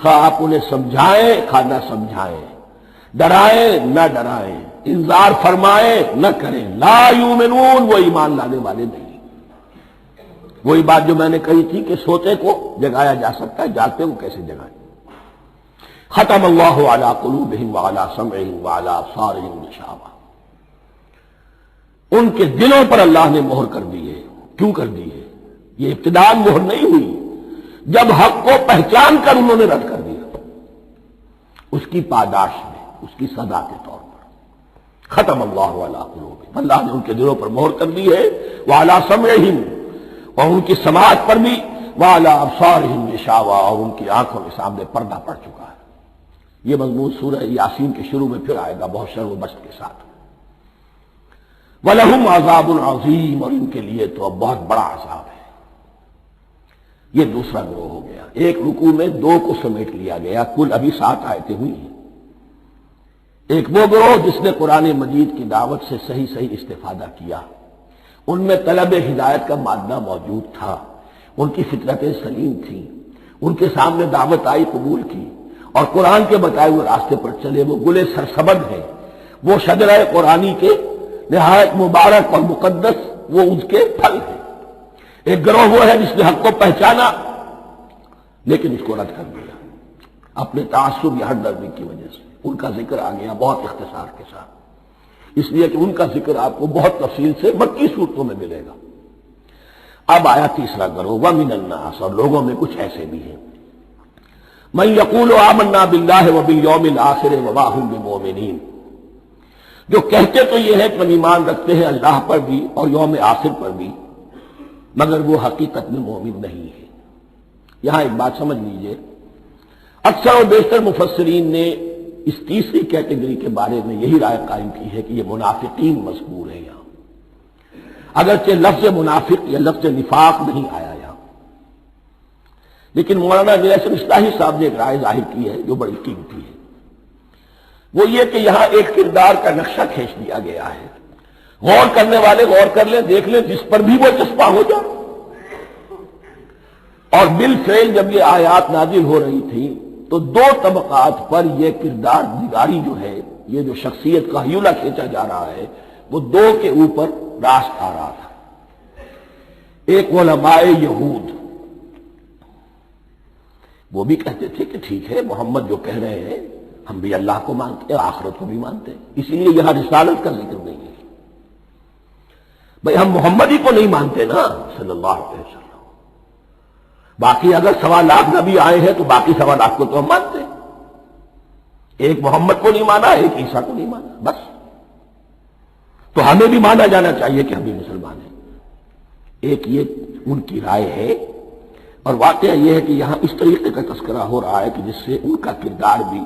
خواہ آپ انہیں سمجھائیں خواہ نہ سمجھائیں، ڈرائیں نہ ڈرائیں، انذار فرمائیں نہ کریں، لا یؤمنون، وہ ایمان لانے والے نہیں. وہی بات جو میں نے کہی تھی کہ سوتے کو جگایا جا سکتا ہے، جاگتے کو کیسے جگائیں. ختم اللہ علی قلوبہم وعلی سمعہم وعلی ابصارہم غشاوہ، ان کے دلوں پر اللہ نے مہر کر دی ہے. کیوں کر دی ہے؟ یہ ابتداءً مہر نہیں ہوئی، جب حق کو پہچان کر انہوں نے رد کر دیا اس کی پاداش میں، اس کی سزا کے طور پر. ختم اللہ علی قلوبہم، اللہ نے ان کے دلوں پر مہر کر دی ہے، وعلی سمعہم، اور ان کی سماعت پر بھی، وعلی ابصارہم غشاوہ، اور ان کی آنکھوں کے سامنے پردہ پڑ چکا ہے. یہ مضمون سورہ یاسین کے شروع میں پھر آئے گا بہت شر و بست کے ساتھ. وَلَهُمْ عَذَابٌ عَظِيمٌ، اور ان کے لیے تو اب بہت بڑا عذاب ہے. یہ دوسرا گروہ ہو گیا. ایک رکوع میں دو کو سمیٹ لیا گیا، کل ابھی 7 آیتیں ہوئی ہیں. ایک وہ گروہ جس نے قرآن مجید کی دعوت سے صحیح صحیح استفادہ کیا، ان میں طلب ہدایت کا مادہ موجود تھا، ان کی فطرتیں سلیم تھیں، ان کے سامنے دعوت آئی، قبول کی اور قرآن کے بتائے ہوئے راستے پر چلے. وہ گلے سرسبد ہیں، وہ شجرہ قرآنی کے نہایت مبارک اور مقدس، وہ اس کے پھل ہیں. ایک گروہ وہ ہے جس نے حق کو پہچانا لیکن اس کو رد کر دیا اپنے تعصب یا ہر درمی کی وجہ سے. ان کا ذکر آ گیا بہت اختصار کے ساتھ، اس لیے کہ ان کا ذکر آپ کو بہت تفصیل سے مکی صورتوں میں ملے گا. اب آیا تیسرا گروہ، وَمِنَ النَّاسِ، اور لوگوں میں کچھ ایسے بھی ہیں، مَن يَقُولُ آمَنَّا بِاللَّهِ وَبِالْيَوْمِ الْآخِرِ وَمَا هُم بِمُؤْمِنِينَ، جو کہتے تو یہ ہے کہ ہم ایمان رکھتے ہیں اللہ پر بھی اور یوم آخر پر بھی، مگر وہ حقیقت میں مومن نہیں ہے. یہاں ایک بات سمجھ لیجئے، اکثر و بیشتر مفسرین نے اس تیسری کیٹیگری کے بارے میں یہی رائے قائم کی ہے کہ یہ منافقین مذکور ہیں یہاں، اگرچہ لفظ منافق یا لفظ نفاق نہیں آیا یہاں. لیکن مولانا نیاسر اصلاحی صاحب نے ایک رائے ظاہر کی ہے جو بڑی قیمتی ہے، وہ یہ کہ یہاں ایک کردار کا نقشہ کھینچ دیا گیا ہے، غور کرنے والے غور کر لیں، دیکھ لیں، جس پر بھی وہ چسپاں ہو جائے۔ اور بالفعل جب یہ آیات نازل ہو رہی تھی تو دو طبقات پر یہ کردار نگاری جو ہے، یہ جو شخصیت کا ہیولہ کھینچا جا رہا ہے، وہ دو کے اوپر راست آ رہا تھا۔ ایک علماء یہود، وہ بھی کہتے تھے کہ ٹھیک ہے محمد جو کہہ رہے ہیں ہم بھی اللہ کو مانتے ہیں، آخرت کو بھی مانتے ہیں، اسی لیے یہاں رسالت کا ذکر نہیں ہے۔ بھئی ہم محمد ہی کو نہیں مانتے نا صلی اللہ علیہ وسلم، باقی اگر 1.25 نبی آئے ہیں تو باقی 1.25 کو تو ہم مانتے ہیں، ایک محمد کو نہیں مانا، ایک عیسیٰ کو نہیں مانا، بس تو ہمیں بھی مانا جانا چاہیے کہ ہم بھی مسلمان ہیں۔ ایک یہ ان کی رائے ہے، اور واقعہ یہ ہے کہ یہاں اس طریقے کا تذکرہ ہو رہا ہے کہ جس سے ان کا کردار بھی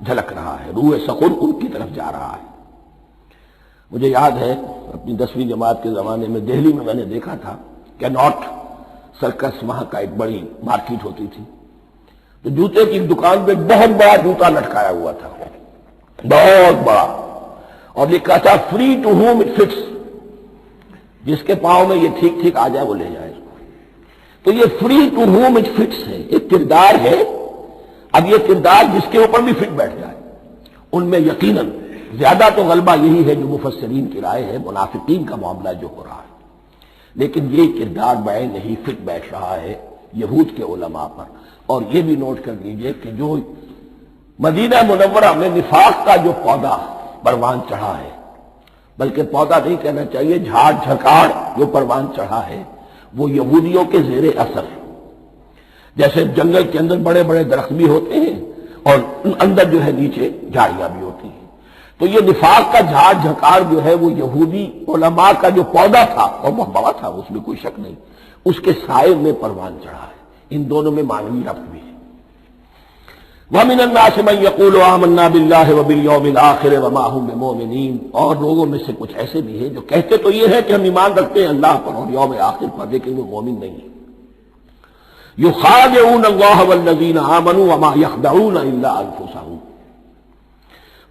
جھلک رہا ہے، روح سخن ان کی طرف جا رہا ہے۔ مجھے یاد ہے اپنی 10ویں جماعت کے زمانے میں دہلی میں نے دیکھا تھا کہ ناٹ سرکس وہاں کا ایک بڑی مارکیٹ ہوتی تھی، تو جوتے کی دکان پہ بہت بڑا جوتا لٹکایا ہوا تھا، بہت بڑا، اور لکھا تھا free to whom it fits, جس کے پاؤں میں یہ ٹھیک ٹھیک آ جائے وہ لے جائے۔ تو یہ free to whom it fits ہے، ایک کردار ہے۔ اب یہ کردار جس کے اوپر بھی فٹ بیٹھ جائے، ان میں یقیناً زیادہ تو غلبہ یہی ہے جو مفسرین کی رائے ہے، منافقین کا معاملہ جو ہو رہا ہے، لیکن یہ کردار بعین نہیں فٹ بیٹھ رہا ہے یہود کے علماء پر۔ اور یہ بھی نوٹ کر لیجئے کہ جو مدینہ منورہ میں نفاق کا جو پودا پروان چڑھا ہے، بلکہ پودا نہیں کہنا چاہیے، جھاڑ جھکاڑ جو پروان چڑھا ہے، وہ یہودیوں کے زیر اثر، جیسے جنگل کے اندر بڑے بڑے درخت بھی ہوتے ہیں اور اندر جو ہے نیچے جھاڑیاں بھی ہوتی ہیں، تو یہ نفاق کا جھاڑ جھکاڑ جو ہے وہ یہودی علماء کا جو پودا تھا، اور وہ بڑا تھا، اس میں کوئی شک نہیں، اس کے سائے میں پروان چڑھا ہے۔ ان دونوں میں معنوی ربط بھی ہے۔ وَمِنَ النَّاسِ مَن يَقُولُ آمَنَّا بِاللَّهِ وَبِالْيَوْمِ الْآخِرِ وَمَا هُم بِمُؤْمِنِينَ، اور لوگوں میں سے کچھ ایسے بھی ہیں جو کہتے تو یہ ہے کہ ہم ایمان رکھتے ہیں اللہ پر اور یوم آخر پر، لیکن وہ مومن نہیں ہیں۔ يُخَادِعُونَ اللَّهَ وَالَّذِينَ آمَنُوا وَمَا يَخْدَعُونَ إِلَّا أَنفُسَهُمْ،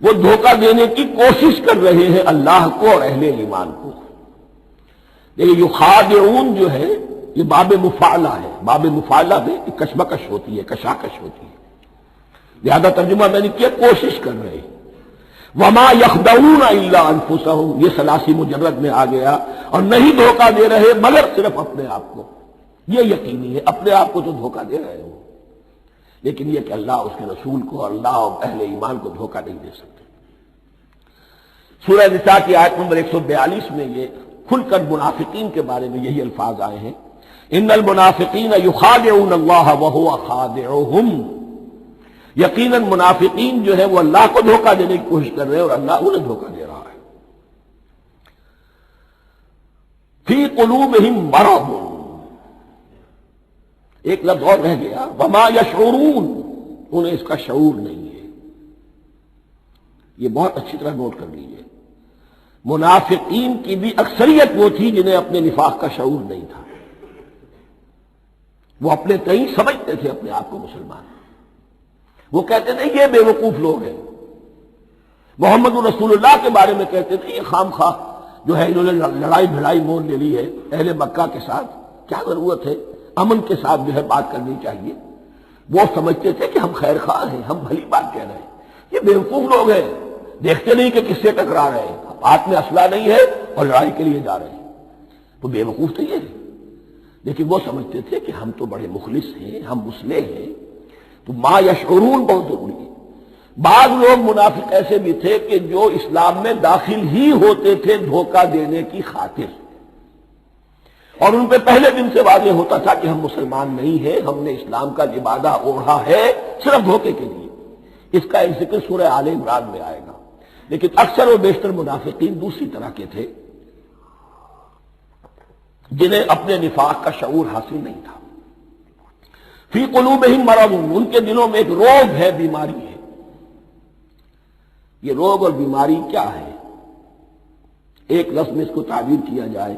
وہ دھوکہ دینے کی کوشش کر رہے ہیں اللہ کو اور اہل ایمان کو۔ لیکن یخادعون جو ہے یہ باب مفعلہ ہے، باب مفعلہ میں کشمکش ہوتی ہے، کشاکش ہوتی ہے، لہذا ترجمہ میں نے کیا کوشش کر رہے ہیں۔ وما یخدعون الا انفسهم، یہ ثلاثی مجرد میں آ گیا، اور نہیں دھوکہ دے رہے مگر صرف اپنے آپ کو۔ یہ یقینی ہے اپنے آپ کو تو دھوکہ دے رہے ہو، لیکن یہ کہ اللہ اس کے رسول کو، اللہ اور اہل ایمان کو دھوکہ نہیں دے سکتے۔ سورہ نساء کی آیت نمبر 142 میں یہ کھل کر منافقین کے بارے میں یہی الفاظ آئے ہیں، ان المنافقین یخادعون اللہ وہو خادعہم، یقیناً منافقین جو ہے وہ اللہ کو دھوکہ دینے کی کوشش کر رہے ہیں اور اللہ انہیں دھوکہ دے رہا ہے۔ فی قلوبہم مرض، ایک لفظ اور رہ گیا، وما یشعرون، انہیں اس کا شعور نہیں ہے۔ یہ بہت اچھی طرح نوٹ کر لیجیے، منافقین کی بھی اکثریت وہ تھی جنہیں اپنے نفاق کا شعور نہیں تھا، وہ اپنے تئیں سمجھتے تھے اپنے آپ کو مسلمان، وہ کہتے تھے یہ بے وقوف لوگ ہیں، محمد رسول اللہ کے بارے میں کہتے تھے یہ خام خواہ جو ہے انہوں نے لڑائی بھڑائی مول لے لی ہے اہل مکہ کے ساتھ، کیا ضرورت ہے، امن کے ساتھ جو ہے بات کرنی چاہیے۔ وہ سمجھتے تھے کہ ہم خیر خواہ ہیں، ہم بھلی بات کہہ رہے ہیں، یہ بے وقوف لوگ ہیں، دیکھتے نہیں کہ کس سے ٹکرا رہے ہیں، ہاتھ میں اسلحہ نہیں ہے اور لڑائی کے لیے جا رہے ہیں، تو بے وقوف تو یہ ہے۔ لیکن وہ سمجھتے تھے کہ ہم تو بڑے مخلص ہیں، ہم مسلح ہیں، تو ما یشعرون بہت ضروری ہے۔ بعض لوگ منافق ایسے بھی تھے کہ جو اسلام میں داخل ہی ہوتے تھے دھوکہ دینے کی خاطر، اور ان پہ پہلے دن سے واضح ہوتا تھا کہ ہم مسلمان نہیں ہیں، ہم نے اسلام کا لبادہ اوڑھا ہے صرف دھوکے کے لیے۔ اس کا ایک ذکر سورہ آل عمران میں آئے گا، لیکن اکثر و بیشتر منافقین دوسری طرح کے تھے جنہیں اپنے نفاق کا شعور حاصل نہیں تھا۔ فی قلوبہم مرض، ان کے دلوں میں ایک روگ ہے، بیماری ہے۔ یہ روگ اور بیماری کیا ہے؟ ایک لفظ میں اس کو تعبیر کیا جائے،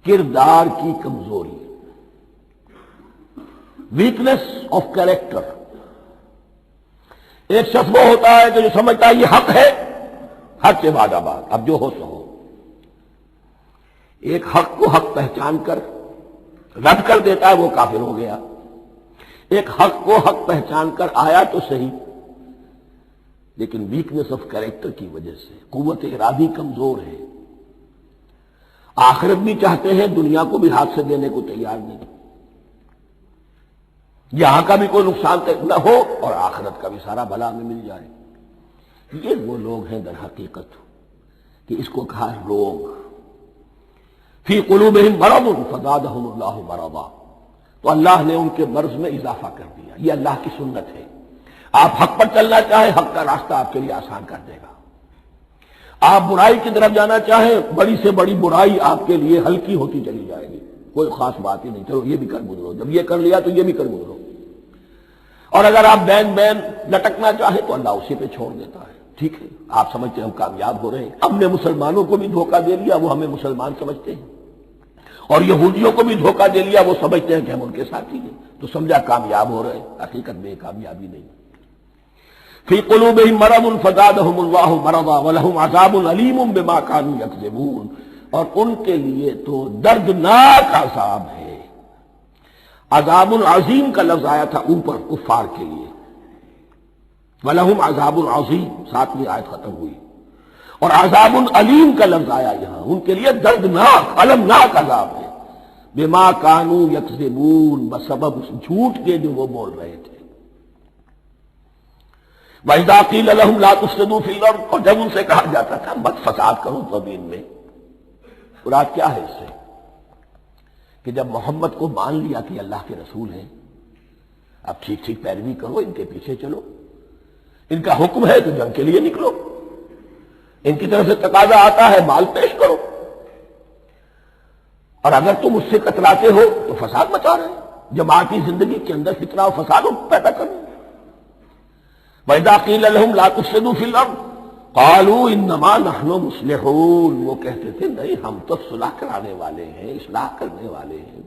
کردار کی کمزوری۔ Weakness of character. ایک شخص وہ ہوتا ہے کہ جو سمجھتا ہے یہ حق ہے، حق سے بعد آباد، اب جو ہو سو ہو. ایک حق کو حق پہچان کر رد کر دیتا ہے، وہ کافر ہو گیا. ایک حق کو حق پہچان کر آیا تو صحیح، لیکن ویکنیس آف کیریکٹر کی وجہ سے قوت ارادی کمزور ہے. آخرت بھی چاہتے ہیں، دنیا کو بھی ہاتھ سے دینے کو تیار نہیں. یہاں کا بھی کوئی نقصان نہ ہو اور آخرت کا بھی سارا بھلا ہمیں مل جائے. یہ وہ لوگ ہیں در حقیقت کہ اس کو کہا روگ. فی قلوبہم مرض فزادہم اللہ مرضا، تو اللہ نے ان کے مرض میں اضافہ کر دیا. یہ اللہ کی سنت ہے. آپ حق پر چلنا چاہیں، حق کا راستہ آپ کے لیے آسان کر دے گا. آپ برائی کی طرف جانا چاہیں، بڑی سے بڑی برائی آپ کے لیے ہلکی ہوتی چلی جائے گی. کوئی خاص بات ہی نہیں، چلو یہ بھی کر گزرو، جب یہ کر لیا تو یہ بھی کر گزرو. اور اگر آپ بین لٹکنا چاہیں تو اللہ اسی پہ چھوڑ دیتا ہے. ٹھیک ہے، آپ سمجھتے ہیں ہم کامیاب ہو رہے ہیں. ہم نے مسلمانوں کو بھی دھوکہ دے لیا، وہ ہمیں مسلمان سمجھتے ہیں. اور یہودیوں کو بھی دھوکہ دے لیا، وہ سمجھتے ہیں کہ ہم ان کے ساتھی ہیں، تو سمجھا کامیاب ہو رہے ہیں. حقیقت میں کامیابی نہیں. فی قلوبہم مرض فزادہم اللہ مرضا ولہم عذاب علیم بما کانوا یکذبون، اور ان کے لیے تو دردناک عذاب ہے. عذاب عظیم کا لفظ آیا تھا اوپر کفار کے لیے، وَلَهُمْ عَذَابٌ عَظِيمٌ 7ویں آیت ختم ہوئی. اور عذاب علیم کا لفظ آیا یہاں، ان کے لیے دردناک المناک عذاب ہے. بما کانوا یکذبون، بسبب اس جھوٹ کے جو وہ بول رہے تھے. وَإِذَا قِيلَ لَهُمْ لَا تُفْسِدُوا فِي الْأَرْضِ، اور جب ان سے کہا جاتا تھا مت فساد کرو زمین میں. مراد کیا ہے اس سے؟ کہ جب محمد کو مان لیا کہ اللہ کے رسول ہیں، اب ٹھیک ٹھیک پیروی کرو، ان کے پیچھے چلو. ان کا حکم ہے تو جنگ کے لیے نکلو. ان کی طرف سے تقاضا آتا ہے مال پیش کرو. اور اگر تم اس سے کتراتے ہو تو فساد مچا رہے ہیں، جماعتی زندگی کے اندر فتنہ و فساد پیدا کریں. وَإِذَا قِيلَ لَهُمْ لَا تُفْسِدُوا فِي الْأَرْضِ قَالُوا إِنَّمَا نَحْنُ مُصْلِحُونَ، وہ کہتے تھے نہیں ہم تو صلح کرانے والے ہیں، اصلاح کرنے والے ہیں.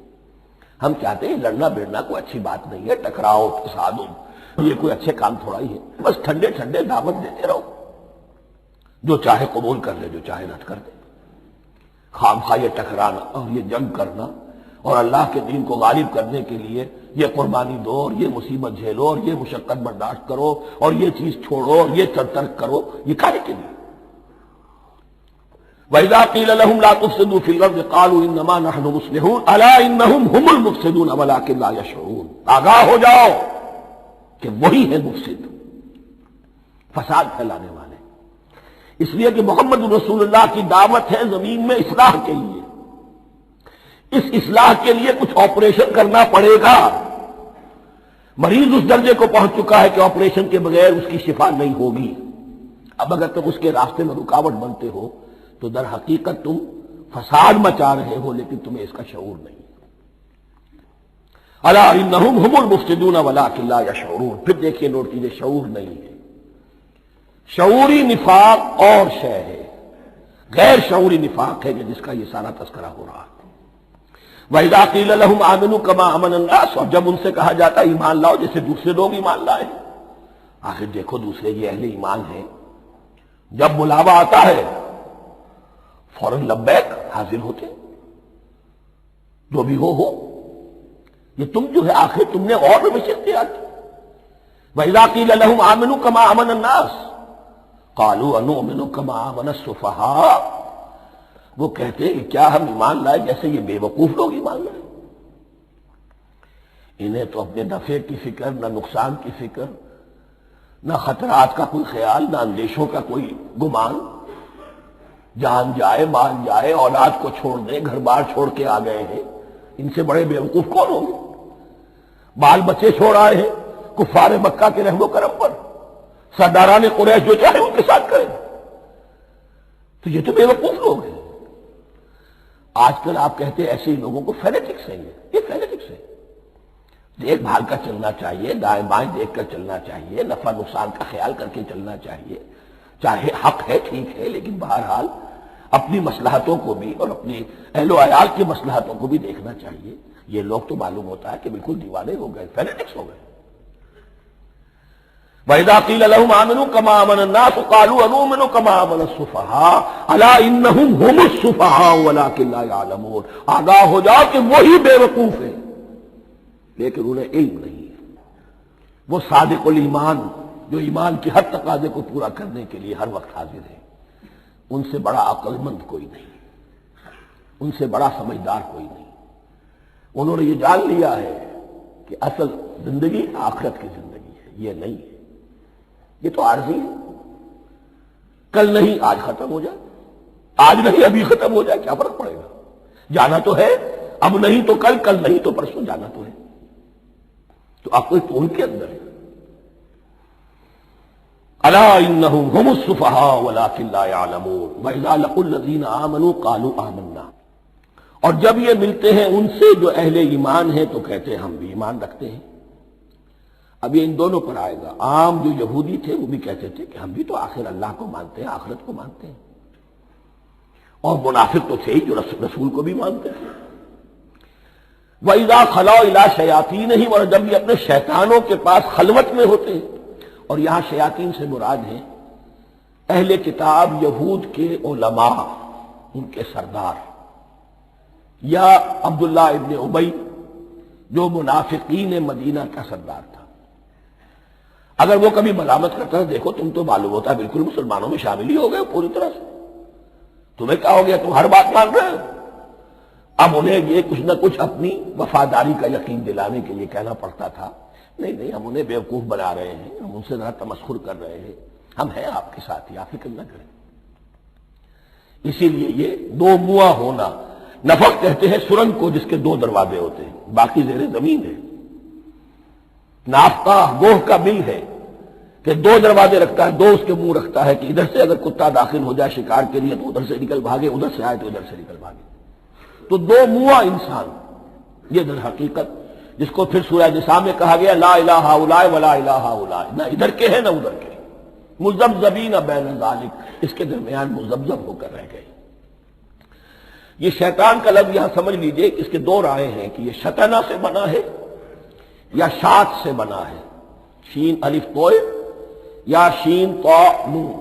ہم چاہتے ہیں لڑنا بیڑنا کوئی اچھی بات نہیں ہے، ٹکراؤ تصادم یہ کوئی اچھے کام تھوڑا ہی ہے. بس ٹھنڈے ٹھنڈے دعوت دیتے رہو، جو چاہے قبول کر لے، جو چاہے رد کر دے. خامخواہ یہ ٹکرانا اور یہ جنگ کرنا اور اللہ کے دین کو غالب کرنے کے لیے یہ قربانی دو اور یہ مصیبت جھیلو اور یہ مشقت برداشت کرو اور یہ چیز چھوڑو اور یہ ترک کرو، یہ کاہے کے لیے؟ وَإِذَا قِيلَ لَهُمْ لَا تُفْسِدُوا فِي الْأَرْضِ قَالُوا إِنَّمَا نَحْنُ مُصْلِحُونَ أَلَا إِنَّهُمْ هُمُ الْمُفْسِدُونَ وَلَٰكِن لَا يَشْعُرُونَ. آگاہ ہو جاؤ کہ وہی ہے مفسد، فساد پھیلانے والے. اس لیے کہ محمد رسول اللہ کی دعوت ہے زمین میں اصلاح کے لیے. اس اصلاح کے لیے کچھ آپریشن کرنا پڑے گا. مریض اس درجے کو پہنچ چکا ہے کہ آپریشن کے بغیر اس کی شفا نہیں ہوگی. اب اگر تم اس کے راستے میں رکاوٹ بنتے ہو تو در حقیقت تم فساد مچا رہے ہو، لیکن تمہیں اس کا شعور نہیں. الا انہم هم المفسدون ولکن لا یشعرون. پھر دیکھیے نوٹ کیجیے، شعور نہیں ہے. شعوری نفاق اور شے ہے، غیر شعوری نفاق ہے جس کا یہ سارا تذکرہ ہو رہا ہے. وَإِذَا قِيلَ لَهُمْ آمِنُوا كَمَا آمَنَ النَّاسُ، اور جب ان سے کہا جاتا ہے ایمان لاؤ جیسے دوسرے لوگ ایمان لائے. آخر دیکھو دوسرے یہ اہل ایمان ہیں، جب بلاوا آتا ہے فوراً لبیک حاضر ہوتے، جو بھی ہو. یہ تم جو ہے آخر تم نے اور روش اختیار کی. وَإِذَا قِيلَ لَهُمْ آمِنُوا كَمَا آمَنَ النَّاسُ قَالُوا أَنُؤْمِنُ كَمَا آمَنَ السُّفَهَاءُ. وہ کہتے ہیں کہ کیا ہم ایمان لائے جیسے یہ بے وقوف لوگ ایمان لائے. انہیں تو اپنے نفع کی فکر، نہ نقصان کی فکر، نہ خطرات کا کوئی خیال، نہ اندیشوں کا کوئی گمان. جان جائے مال جائے، اولاد کو چھوڑ دیں، گھر بار چھوڑ کے آ گئے ہیں. ان سے بڑے بے وقوف کون ہوں گے؟ بال بچے چھوڑ آئے ہیں کفار مکہ کے رحم و کرم پر، سرداران قریش جو چاہے ان کے ساتھ کریں. تو یہ تو بے وقوف لوگ ہیں. آج کل آپ کہتے ہیں ایسے لوگوں کو فینیٹکس ہیں. یہ فینیٹکس ہے. دیکھ بھال کر چلنا چاہیے، دائیں بائیں دیکھ کر چلنا چاہیے، نفع نقصان کا خیال کر کے چلنا چاہیے. چاہے حق ہے ٹھیک ہے، لیکن بہرحال اپنی مصلحتوں کو بھی اور اپنی اہل و عیال کی مصلحتوں کو بھی دیکھنا چاہیے. یہ لوگ تو معلوم ہوتا ہے کہ بالکل دیوانے ہو گئے، فینیٹکس ہو گئے۔ وَإِذَا قِيلَ لَهُمْ آمِنُوا كَمَا آمَنَ النَّاسُ قَالُوا أَنُؤْمِنُ كَمَا آمَنَ السُّفَهَاءُ أَلَا إِنَّهُمْ هُمُ السُّفَهَاءُ وَلَٰكِن لَّا يَعْلَمُونَ، آگاہ ہو جاؤ کہ وہی بے وقوف ہیں لیکن انہیں علم نہیں ہے۔ وہ صادق الایمان جو ایمان کی ہر تقاضے کو پورا کرنے کے لیے ہر وقت حاضر ہے، ان سے بڑا عقل مند کوئی نہیں، ان سے بڑا سمجھدار کوئی نہیں۔ انہوں نے یہ جان لیا ہے کہ اصل زندگی آخرت کی زندگی ہے، یہ نہیں ہے، یہ تو عارضی ہے، کل نہیں آج ختم ہو جائے، آج نہیں ابھی ختم ہو جائے، کیا فرق پڑے گا؟ جانا تو ہے، اب نہیں تو کل، کل نہیں تو پرسوں، جانا تو ہے۔ تو عقل تو ان کے اندر ہے۔ الا انہم هم السفہاء ولکن لا یعلمون واذا لقوا الذین آمنوا قالوا آمنا، اور جب یہ ملتے ہیں ان سے جو اہل ایمان ہیں تو کہتے ہیں ہم بھی ایمان رکھتے ہیں۔ اب یہ ان دونوں پر آئے گا۔ عام جو یہودی تھے وہ بھی کہتے تھے کہ ہم بھی تو آخر اللہ کو مانتے ہیں، آخرت کو مانتے ہیں، اور منافق تو تھے ہی جو رسول کو بھی مانتے تھے۔ وَإِذَا خَلَوْا إِلَىٰ شَيَاطِينِهِمْ، اور جب یہ اپنے شیطانوں کے پاس خلوت میں ہوتے ہیں، اور یہاں شیاطین سے مراد ہیں اہل کتاب یہود کے علماء، ان کے سردار، یا عبداللہ ابن ابی جو منافقین مدینہ کا سردار تھا۔ اگر وہ کبھی ملامت کرتا ہے، دیکھو تم تو معلوم ہوتا ہے بالکل مسلمانوں میں شامل ہی ہو گئے پوری طرح سے، تمہیں کیا ہو گیا، تم ہر بات مان رہے ہو۔ اب انہیں یہ کچھ نہ کچھ اپنی وفاداری کا یقین دلانے کے لیے کہنا پڑتا تھا، نہیں نہیں ہم انہیں بیوقوف بنا رہے ہیں، ہم ان سے ذرا تمسخر کر رہے ہیں، ہم ہیں آپ کے ساتھ ہی، آپ فکر نہ کریں۔ اسی لیے یہ دو منہ ہونا، نفق کہتے ہیں سرنگ کو جس کے دو دروازے ہوتے ہیں، باقی زیر زمین ہے۔ نافقہ گوہ کا بل ہے کہ دو دروازے رکھتا ہے، دو اس کے منہ رکھتا ہے کہ ادھر سے اگر کتا داخل ہو جائے شکار کے لیے تو ادھر سے نکل بھاگے، ادھر سے آئے تو ادھر سے نکل بھاگے۔ تو دو منہ انسان، یہ در حقیقت جس کو پھر سورہ نساء میں کہا گیا لا الہ الا ولا الہ الا، نہ ادھر کے ہیں نہ ادھر کے، مذبذبین بین ذالک، اس کے درمیان مذبذب ہو کر رہ گئے۔ یہ شیطان کا لفظ یہاں سمجھ لیجئے، اس کے دو رائے ہیں کہ یہ شطنہ سے بنا ہے یا شات سے بنا ہے، شین الف توئے یا شین تو نون۔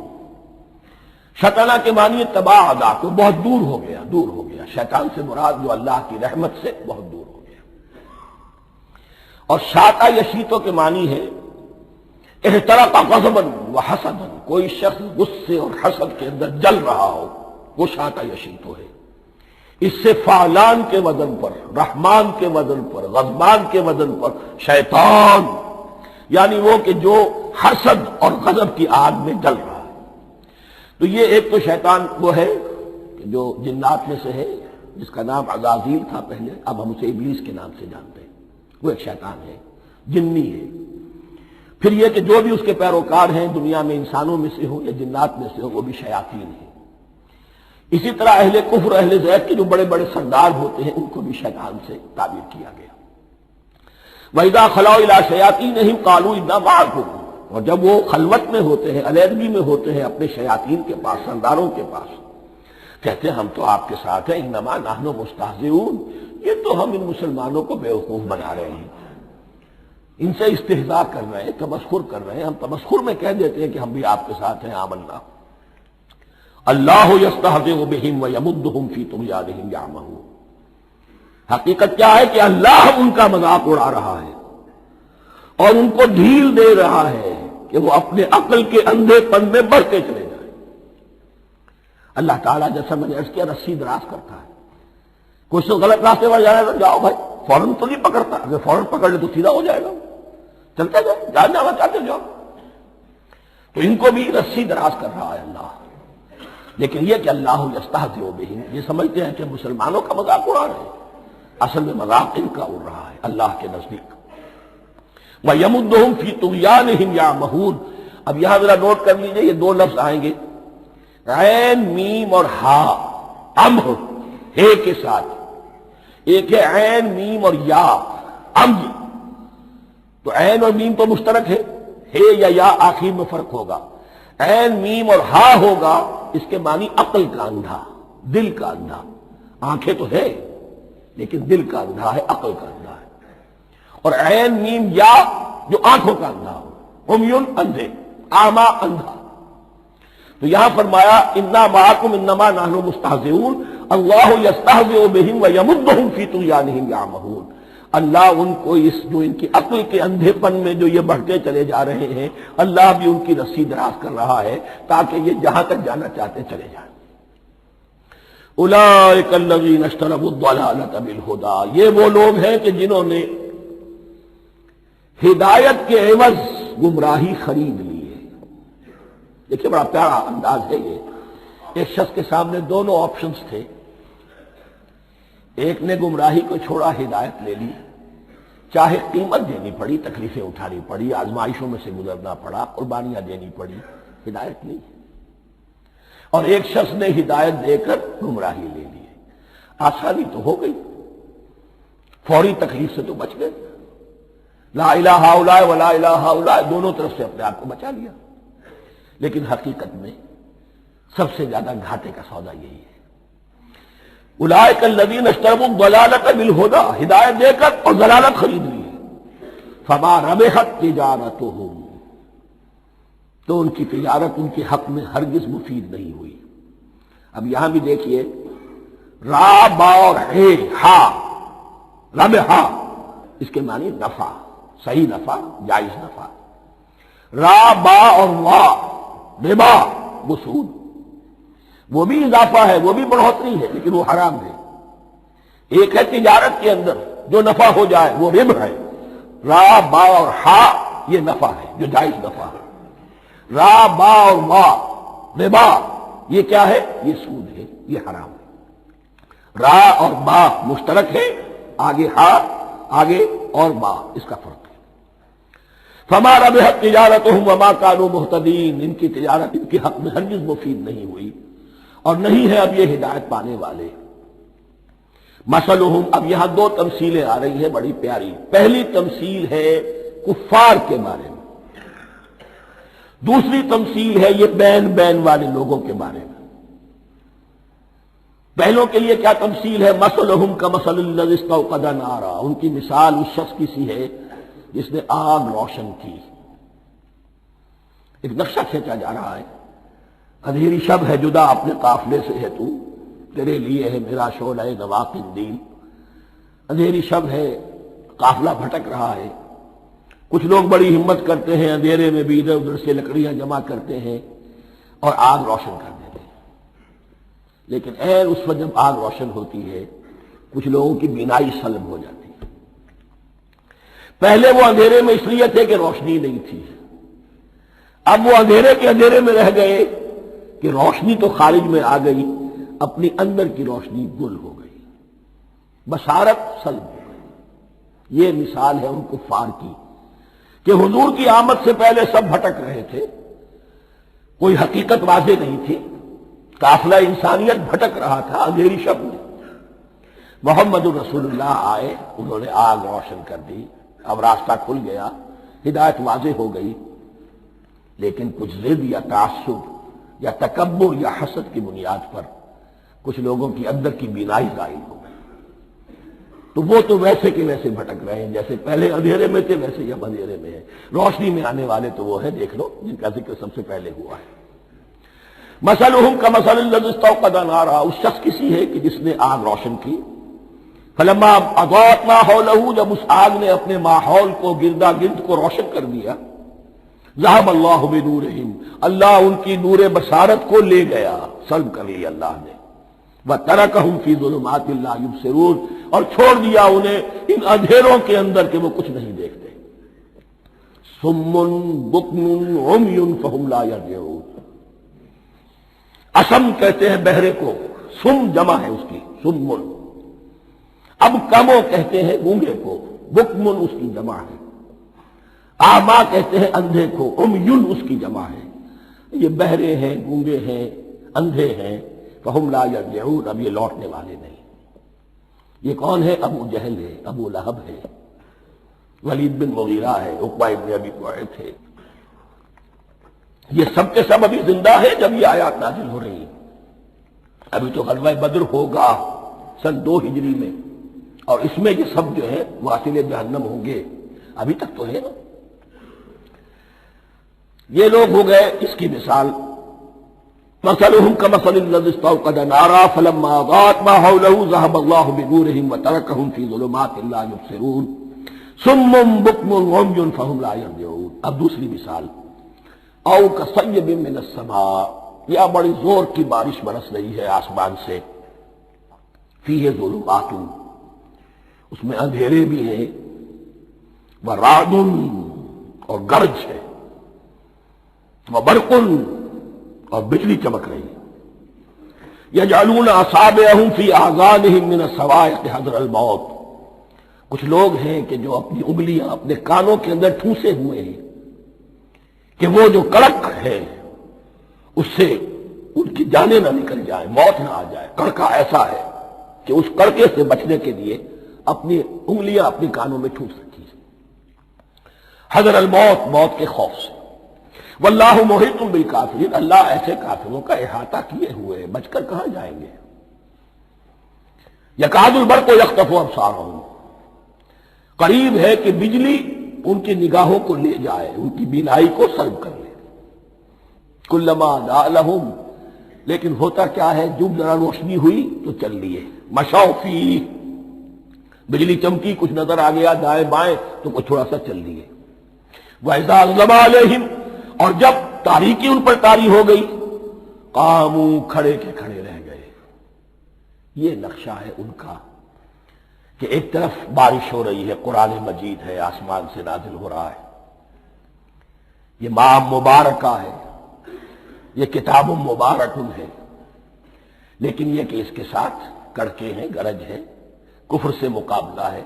شطنہ کے معنی تباعدا، کو بہت دور ہو گیا، دور ہو گیا۔ شیطان سے مراد جو اللہ کی رحمت سے بہت دور ہو گیا۔ اور شاتا یشیتوں کے معنی ہے احترق غضبا وحسدا، کوئی شخص غصے اور حسد کے اندر جل رہا ہو، وہ شاتا یشیتو ہے۔ اس سے فعلان کے وزن پر، رحمان کے وزن پر، غضبان کے وزن پر شیطان، یعنی وہ کہ جو حسد اور غضب کی آگ میں جل رہا ہے۔ تو یہ ایک تو شیطان وہ ہے جو جنات میں سے ہے، جس کا نام عزازیل تھا پہلے، اب ہم اسے ابلیس کے نام سے جانتے ہیں، وہ ایک شیطان ہے، جنی ہے۔ پھر یہ کہ جو بھی اس کے پیروکار ہیں دنیا میں، انسانوں میں سے ہو یا جنات میں سے ہو، وہ بھی شیاطین ہیں۔ اسی طرح اہل کفر، اہل زیغ کے جو بڑے بڑے سردار ہوتے ہیں، ان کو بھی شیطان سے تعبیر کیا گیا۔ وَإِذَا خَلَوْا إِلَىٰ شَيَاطِينِهِمْ قَالُوا إِنَّا مَعَكُمْ، اور جب وہ خلوت میں ہوتے ہیں، علیحدگی میں ہوتے ہیں اپنے شیاطین کے پاس، سرداروں کے پاس، کہتے ہیں ہم تو آپ کے ساتھ ہیں، انما نحن مستہزئون، یہ تو ہم ان مسلمانوں کو بیوقوف بنا رہے ہیں، ان سے استہزاء کر رہے ہیں، تمسخر کر رہے ہیں۔ ہم تمسخر میں کہہ دیتے ہیں کہ ہم بھی آپ کے ساتھ ہیں، آمنا۔ اللہ یستہزئ بہم ویمدہم فی طغیانہم یعمہون، حقیقت کیا ہے کہ اللہ ان کا مذاق اڑا رہا ہے اور ان کو ڈھیل دے رہا ہے کہ وہ اپنے عقل کے اندھے پن میں بڑھتے چلے جائیں۔ اللہ تعالیٰ جیسا میں نے عرض کیا رسی دراز کرتا ہے، کچھ تو غلط راستے پر جانا ہے تو جاؤ بھائی، فوراً تو نہیں پکڑتا، اگر فوراً پکڑ لے تو سیدھا ہو جائے گا، چلتے جاؤ، جانا چاہتے جاؤ۔ تو ان کو بھی رسی دراز کر رہا ہے اللہ، لیکن یہ کہ اللہ یستہزئ بہم، یہ سمجھتے ہیں کہ مسلمانوں کا مذاق اڑا رہے ہیں، اصل میں مذاق ان کا اڑ رہا ہے اللہ کے نزدیک۔ وَيَمُدُّهُمْ فِي طُغْيَانِهِمْ يَعْمَهُونَ، اب یہاں ذرا نوٹ کر لیجئے، یہ دو لفظ آئیں گے، عین میم اور ہا، امر ہے کے ساتھ، ایک ہے عین میم اور یا، امر، تو عین اور میم تو مشترک ہے یا آخر میں فرق ہوگا، عین میم اور ہا ہوگا، اس کے معنی عقل کا اندھا، دل کا اندھا، آنکھیں تو ہے لیکن دل کا اندھا ہے، عقل کا اندھا ہے. اور عین میم یا جو آنکھوں کا اندھا ہو، عمیٌ اندھے، اعمیٰ اندھا. تو یہاں فرمایا انا معکم انما نحن مستہزئون اللہ یستہزئ بہم ویمدہم فی طغیانہم یعمہون. اللہ ان کو اس جو ان کی عقل کے اندھے پن میں جو یہ بڑھتے چلے جا رہے ہیں، اللہ بھی ان کی رسی دراز کر رہا ہے تاکہ یہ جہاں تک جانا چاہتے چلے جائیں. اولئک الذین اشتروا الضلالۃ بالہدی، یہ وہ لوگ ہیں کہ جنہوں نے ہدایت کے عوض گمراہی خرید لی ہے. دیکھیے بڑا پیارا انداز ہے یہ. ایک شخص کے سامنے دونوں آپشنز تھے، ایک نے گمراہی کو چھوڑا، ہدایت لے لی، چاہے قیمت دینی پڑی، تکلیفیں اٹھانی پڑی، آزمائشوں میں سے گزرنا پڑا، قربانیاں دینی پڑی، ہدایت لی. اور ایک شخص نے ہدایت دے کر گمراہی لے لی. آسانی تو ہو گئی، فوری تکلیف سے تو بچ گئے. لا الہ الا ولا الہ الا، دونوں طرف سے اپنے آپ کو بچا لیا. لیکن حقیقت میں سب سے زیادہ گھاٹے کا سودا یہی ہے. اولئک الذین اشتروا الضلالۃ بالہدی، ہدایت دے کر اور ضلالت خرید لی. فما ربحت تجارتہم، تو ان کی تجارت ان کے حق میں ہرگز مفید نہیں ہوئی. اب یہاں بھی دیکھیے را با اور ہے ہا، ربحا اس کے معنی نفع، صحیح نفع، جائز نفع. را با اور وا ربا وہ سود، وہ بھی اضافہ ہے، وہ بھی بڑھوتری ہے، لیکن وہ حرام ہے. ایک ہے تجارت کے اندر جو نفع ہو جائے وہ ربح ہے. را با اور ہا یہ نفع ہے جو جائز نفع ہے. را با اور وا ربا یہ کیا ہے؟ یہ سود ہے، یہ حرام ہے. را اور با مشترک ہے، آگے ہا آگے اور با اس کا فرق ہے. فما ربحت تجارتہم وما كانوا مہتدین، ان کی تجارت ان کے حق میں ہرگز مفید نہیں ہوئی اور نہیں ہے اب یہ ہدایت پانے والے. مثلہم، اب یہاں دو تمثیلیں آ رہی ہیں بڑی پیاری. پہلی تمثیل ہے کفار کے بارے میں، دوسری تمثیل ہے یہ بین والے لوگوں کے بارے میں. پہلوں کے لیے کیا تمثیل ہے؟ مثلہم کمثل الذی استوقد نارا، ان کی مثال اس شخص کی سی ہے جس نے آگ روشن کی. ایک نقشہ کھینچا جا رہا ہے. اندھیری شب ہے جدا اپنے قافلے سے ہے تو، تیرے لیے ہے میرا شعلہ نوا قندیل. اندھیری شب ہے، قافلہ بھٹک رہا ہے. کچھ لوگ بڑی ہمت کرتے ہیں، اندھیرے میں بھی ادھر ادھر سے لکڑیاں جمع کرتے ہیں اور آگ روشن کر دیتے ہیں. لیکن عین اس وقت جب آگ روشن ہوتی ہے کچھ لوگوں کی بینائی سلب ہو جاتی ہے. پہلے وہ اندھیرے میں اس لیے تھے کہ روشنی نہیں تھی، اب وہ اندھیرے کے اندھیرے میں رہ گئے کہ روشنی تو خارج میں آ گئی، اپنی اندر کی روشنی گل ہو گئی، بصارت سلب ہو گئی. یہ مثال ہے ان کفار کی کہ حضور کی آمد سے پہلے سب بھٹک رہے تھے، کوئی حقیقت واضح نہیں تھی، قافلہ انسانیت بھٹک رہا تھا اندھیری شب میں. محمد الرسول اللہ آئے، انہوں نے آگ روشن کر دی، اب راستہ کھل گیا، ہدایت واضح ہو گئی. لیکن کچھ ضد یا تعصب یا تکبر یا حسد کی بنیاد پر کچھ لوگوں کی اندر کی بینائی ظاہر ہو گئی. تو وہ تو ویسے کے ویسے بھٹک رہے ہیں جیسے پہلے اندھیرے میں تھے، ویسے اب اندھیرے میں ہیں. روشنی میں آنے والے تو وہ ہیں، دیکھ لو جن کا ذکر سب سے پہلے ہوا ہے. مثلہم کمثل الذی استوقد نارا، اس شخص کی سی ہے کہ جس نے آگ روشن کی. فلما اضاءت ما حولہ، جب اس آگ نے اپنے ماحول کو گردا گرد کو روشن کر دیا، ذهب اللہ بنورہم، اللہ ان کی نور بصارت کو لے گیا، سلب کر لیا اللہ نے. وترکہم فی ظلمات لا یبصرون، اور چھوڑ دیا انہیں ان اندھیروں کے اندر کہ وہ کچھ نہیں دیکھتے. صم بکم عمی فہم لا یرجعون، اسم کہتے ہیں بہرے کو، سم جمع ہے اس کی، سم. اب کمو کہتے ہیں گونگے کو، بکمن اس کی جمع ہے. آما کہتے ہیں اندھے کو، عمیٌ اس کی جمع ہے. یہ بہرے ہیں، گونگے ہیں، اندھے ہیں. فہم لا یرجعون، اب یہ لوٹنے والے نہیں. یہ کون ہے؟ ابو جہل ہے، ابو لہب ہے، ولید بن مغیرہ ہے، عقبہ ابن ابی معیط ہے. یہ سب کے سب ابھی زندہ ہے جب یہ آیات نازل ہو رہی ہیں. ابھی تو غزوہ بدر ہوگا سن 2 ہجری میں، اور اس میں یہ سب جو ہے واصل جہنم ہوں گے، ابھی تک تو ہے نا۔ یہ لوگ ہو گئے اس کی مثال، مثلهم كمثل الذي استوقد نارا فلما اضاءت ما حوله ذهب الله بنورهم وتركهم في ظلمات لا يبصرون صم بكم عمي فهم لا يرجعون۔ اب دوسری مثال، او كصيب من السماء، یا بڑی زور کی بارش برس رہی ہے آسمان سے، فیہ ظلمات، اس میں اندھیرے بھی ہیں، ورعد، اور گرج ہے، وبرق، اور بجلی چمک رہی ہے، یجعلون اصابعهم فی اذانهم من الصواعق حذر الموت، کچھ لوگ ہیں کہ جو اپنی انگلیاں اپنے کانوں کے اندر ٹھونسے ہوئے ہیں کہ وہ جو کڑک ہے اس سے ان کی جانیں نہ نکل جائیں، موت نہ آ جائے۔ کڑکا ایسا ہے کہ اس کڑکے سے بچنے کے لیے اپنی انگلیاں اپنی کانوں میں ٹھونس رکھی ہیں، حذر الموت، موت کے خوف سے۔ واللہ محیط بالکافرین، اللہ ایسے کافروں کا احاطہ کیے ہوئے ہیں، بچ کر کہاں جائیں گے۔ یکاد البرق یخطف ابصارهم، قریب ہے کہ بجلی ان کی نگاہوں کو لے جائے، ان کی بینائی کو سلب کر لے۔ کلما اضاء لهم، لیکن ہوتا کیا ہے، جب ذرا روشنی ہوئی تو چل لیے، مشوا فیہ، بجلی چمکی کچھ نظر آ گیا دائیں بائیں تو کچھ تھوڑا سا چل لیے۔ وَإِذَا أَظْلَمَ عَلَيْهِمْ، اور جب تاریکی ان پر طاری ہو گئی، قاموا، کھڑے کے کھڑے رہ گئے۔ یہ نقشہ ہے ان کا کہ ایک طرف بارش ہو رہی ہے، قرآن مجید ہے، آسمان سے نازل ہو رہا ہے، یہ ماہ مبارکہ ہے، یہ کتاب مبارک ہے، لیکن یہ کہ اس کے ساتھ کڑکے ہیں، گرج ہے، کفر سے مقابلہ ہے،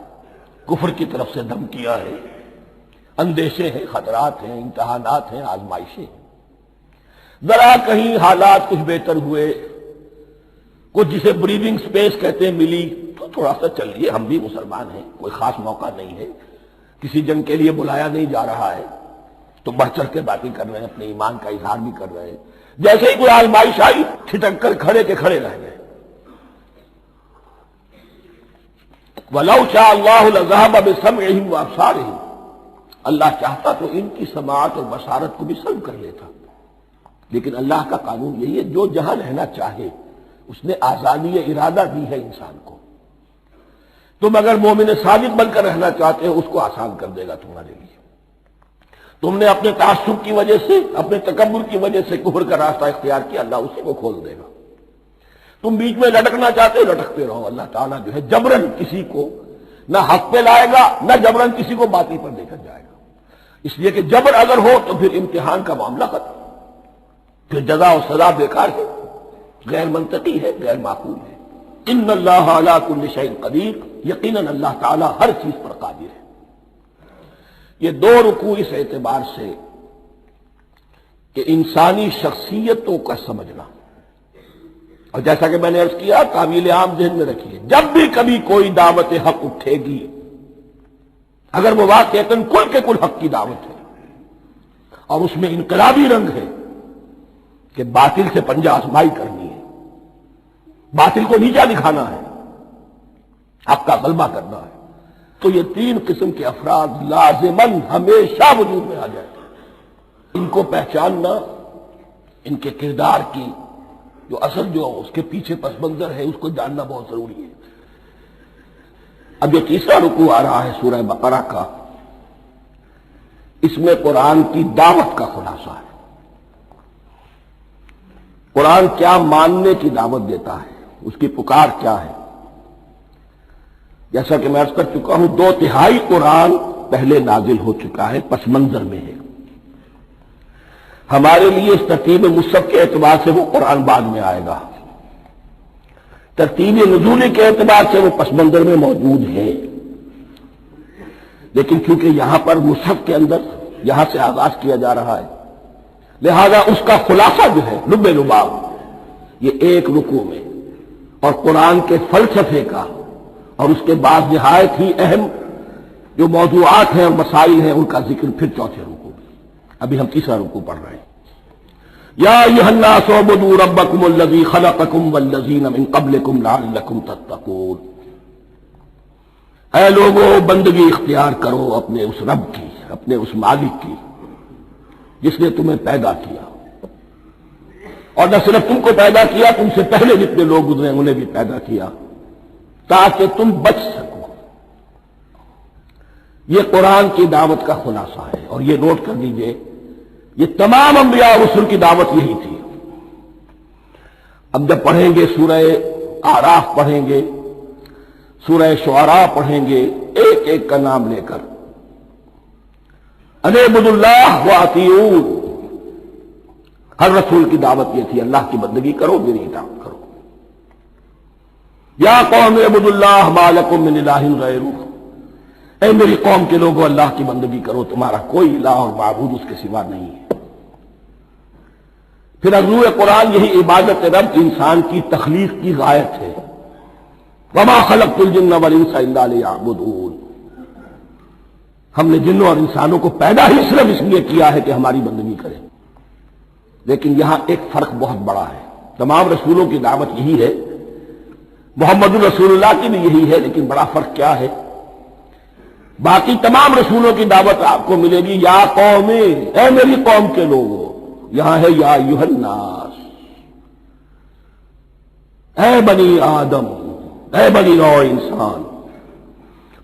کفر کی طرف سے دھمکیاں ہیں، اندیشے ہیں، خطرات ہیں، امتحانات ہیں، آزمائشیں ہیں۔ ذرا کہیں حالات کچھ بہتر ہوئے، کچھ جسے بریدنگ سپیس کہتے ہیں ملی تو تھوڑا سا چل لیے، ہم بھی مسلمان ہیں، کوئی خاص موقع نہیں ہے، کسی جنگ کے لیے بلایا نہیں جا رہا ہے تو بڑھ چڑھ کے باتیں کر رہے ہیں، اپنے ایمان کا اظہار بھی کر رہے ہیں۔ جیسے ہی کوئی آزمائش آئی چھٹک کر کھڑے کے کھڑے رہ گئے۔ وَلَوْ شَاءَ اللَّهُ لَذَهَبَ بِسَمْعِهِمْ وَأَبْصَارِهِمْ، اللہ چاہتا تو ان کی سماعت اور بصارت کو بھی سلب کر لیتا، لیکن اللہ کا قانون یہی ہے، جو جہاں رہنا چاہے اس نے آزادی ارادہ دی ہے انسان کو۔ تم اگر مومن صادق بن کر رہنا چاہتے ہو اس کو آسان کر دے گا تمہارے لیے۔ تم نے اپنے تعصب کی وجہ سے، اپنے تکبر کی وجہ سے کفر کا راستہ اختیار کیا، اللہ اسی کو کھول دے گا۔ تم بیچ میں لٹکنا چاہتے ہو، لٹکتے رہو، اللہ تعالیٰ جو ہے جبرن کسی کو نہ حق پہ لائے گا، نہ جبرن کسی کو باطل پر لے کر جائے گا۔ اس لیے کہ جبر اگر ہو تو پھر امتحان کا معاملہ ختم، پھر جزا و سزا بیکار ہے، غیر منطقی ہے، غیر معقول ہے۔ ان اللہ علی کل شیء قدیر، یقیناً اللہ تعالیٰ ہر چیز پر قادر ہے۔ یہ دو رکوع اس اعتبار سے کہ انسانی شخصیتوں کا سمجھنا، اور جیسا کہ میں نے عرض کیا تعویل عام ذہن میں رکھیے، جب بھی کبھی کوئی دعوت حق اٹھے گی، اگر وہ واقعتاً کل کے کل حق کی دعوت ہے اور اس میں انقلابی رنگ ہے کہ باطل سے پنجہ آزمائی کرنی ہے، باطل کو نیچا دکھانا ہے، حق کا غلبہ کرنا ہے، تو یہ تین قسم کے افراد لازماً ہمیشہ وجود میں آ جائیں۔ ان کو پہچاننا، ان کے کردار کی جو اصل جو اس کے پیچھے پس منظر ہے اس کو جاننا بہت ضروری ہے۔ اب یہ تیسرا رکوع آ رہا ہے سورہ بقرہ کا، اس میں قرآن کی دعوت کا خلاصہ ہے۔ قرآن کیا ماننے کی دعوت دیتا ہے، اس کی پکار کیا ہے۔ جیسا کہ میں عرض کر چکا ہوں، 2/3 قرآن پہلے نازل ہو چکا ہے، پس منظر میں ہے۔ ہمارے لیے اس ترتیب مصحف کے اعتبار سے وہ قرآن بعد میں آئے گا، ترتیب نزولی کے اعتبار سے وہ پس منظر میں موجود ہے، لیکن کیونکہ یہاں پر مصحف کے اندر یہاں سے آغاز کیا جا رہا ہے، لہذا اس کا خلاصہ جو ہے لب لباب یہ ایک رکوع میں، اور قرآن کے فلسفے کا اور اس کے بعد نہایت ہی اہم جو موضوعات ہیں اور مسائل ہیں ان کا ذکر پھر چوتھے رکوع میں۔ ابھی ہم تیسرا رکوع پڑھ رہے ہیں۔ یا ایھا الناس اعبدوا ربکم الذی خلقکم والذین من قبلکم لعلکم تتقون۔ اے لوگوں بندگی اختیار کرو اپنے اس رب کی، اپنے اس مالک کی جس نے تمہیں پیدا کیا، اور نہ صرف تم کو پیدا کیا، تم سے پہلے جتنے لوگ گزرے انہیں بھی پیدا کیا تاکہ تم بچ سکو۔ یہ قرآن کی دعوت کا خلاصہ ہے، اور یہ نوٹ کر لیجئے یہ تمام انبیاء اور رسل کی دعوت یہی تھی۔ اب جب پڑھیں گے سورہ اعراف پڑھیں گے، سورہ شعراء پڑھیں گے، ایک ایک کا نام لے کر اعبدوا اللہ واطیعون، ہر رسول کی دعوت یہ تھی اللہ کی بندگی کرو، میری اطاعت کرو۔ یا قوم اعبدوا اللہ ما لکم من الہ غیرہ، اے میری قوم کے لوگوں اللہ کی بندگی کرو، تمہارا کوئی الہ اور معبود اس کے سوا نہیں ہے۔ پھر عضو قرآن یہی عبادت رب انسان کی تخلیق کی غایت ہے، وما خلقت الجن والانس الا لیعبدون، ہم نے جنوں اور انسانوں کو پیدا ہی صرف اس لیے کیا ہے کہ ہماری بندگی کریں۔ لیکن یہاں ایک فرق بہت بڑا ہے، تمام رسولوں کی دعوت یہی ہے، محمد الرسول اللہ کی بھی یہی ہے، لیکن بڑا فرق کیا ہے؟ باقی تمام رسولوں کی دعوت آپ کو ملے گی یا قوم، اے میری قوم کے لوگوں، یہاں ہے یا ایھا الناس، اے بنی آدم، اے بنی نوع انسان۔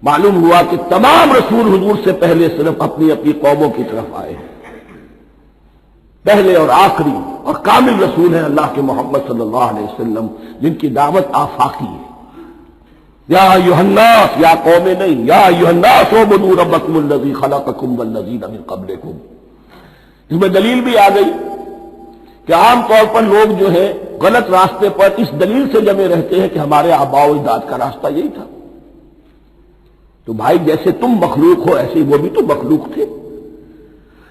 معلوم ہوا کہ تمام رسول حضور سے پہلے صرف اپنی اپنی قوموں کی طرف آئے ہیں، پہلے اور آخری اور کامل رسول ہیں اللہ کے محمد صلی اللہ علیہ وسلم، جن کی دعوت آفاقی ہے۔ یا ایھا الناس، یا قوم نہیں، یا ایھا الناس اعبدوا ربکم الذی خلقکم والذین من قبلکم۔ اس میں دلیل بھی آ گئی کہ عام طور پر لوگ جو ہے غلط راستے پر اس دلیل سے جمے رہتے ہیں کہ ہمارے آباء و اجداد کا راستہ یہی تھا۔ تو بھائی جیسے تم مخلوق ہو ایسے ہی وہ بھی تو مخلوق تھے،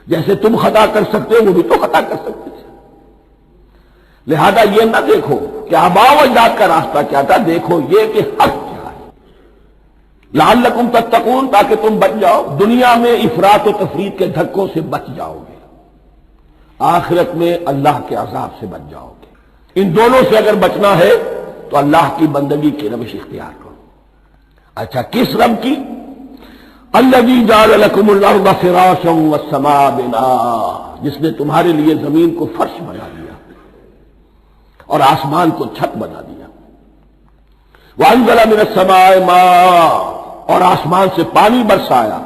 جیسے تم خطا کر سکتے ہو وہ بھی تو خطا کر سکتے تھے۔ لہذا یہ نہ دیکھو کہ آباء و اجداد کا راستہ کیا تھا، دیکھو یہ کہ حق کیا ہے، لعلکم تتقون، تاکہ تم بچ جاؤ، دنیا میں افراط و تفریط کے دھکوں سے بچ جاؤ گے، آخرت میں اللہ کے عذاب سے بچ جاؤ گے۔ ان دونوں سے اگر بچنا ہے تو اللہ کی بندگی کی روش اختیار کرو۔ اچھا کس رب کی؟ الذی جعل لکم الارض فراشا والسماء بناء، جس نے تمہارے لیے زمین کو فرش بنا دیا اور آسمان کو چھت بنا دیا۔ وانزل من السماء ماء، اور آسمان سے پانی برسایا،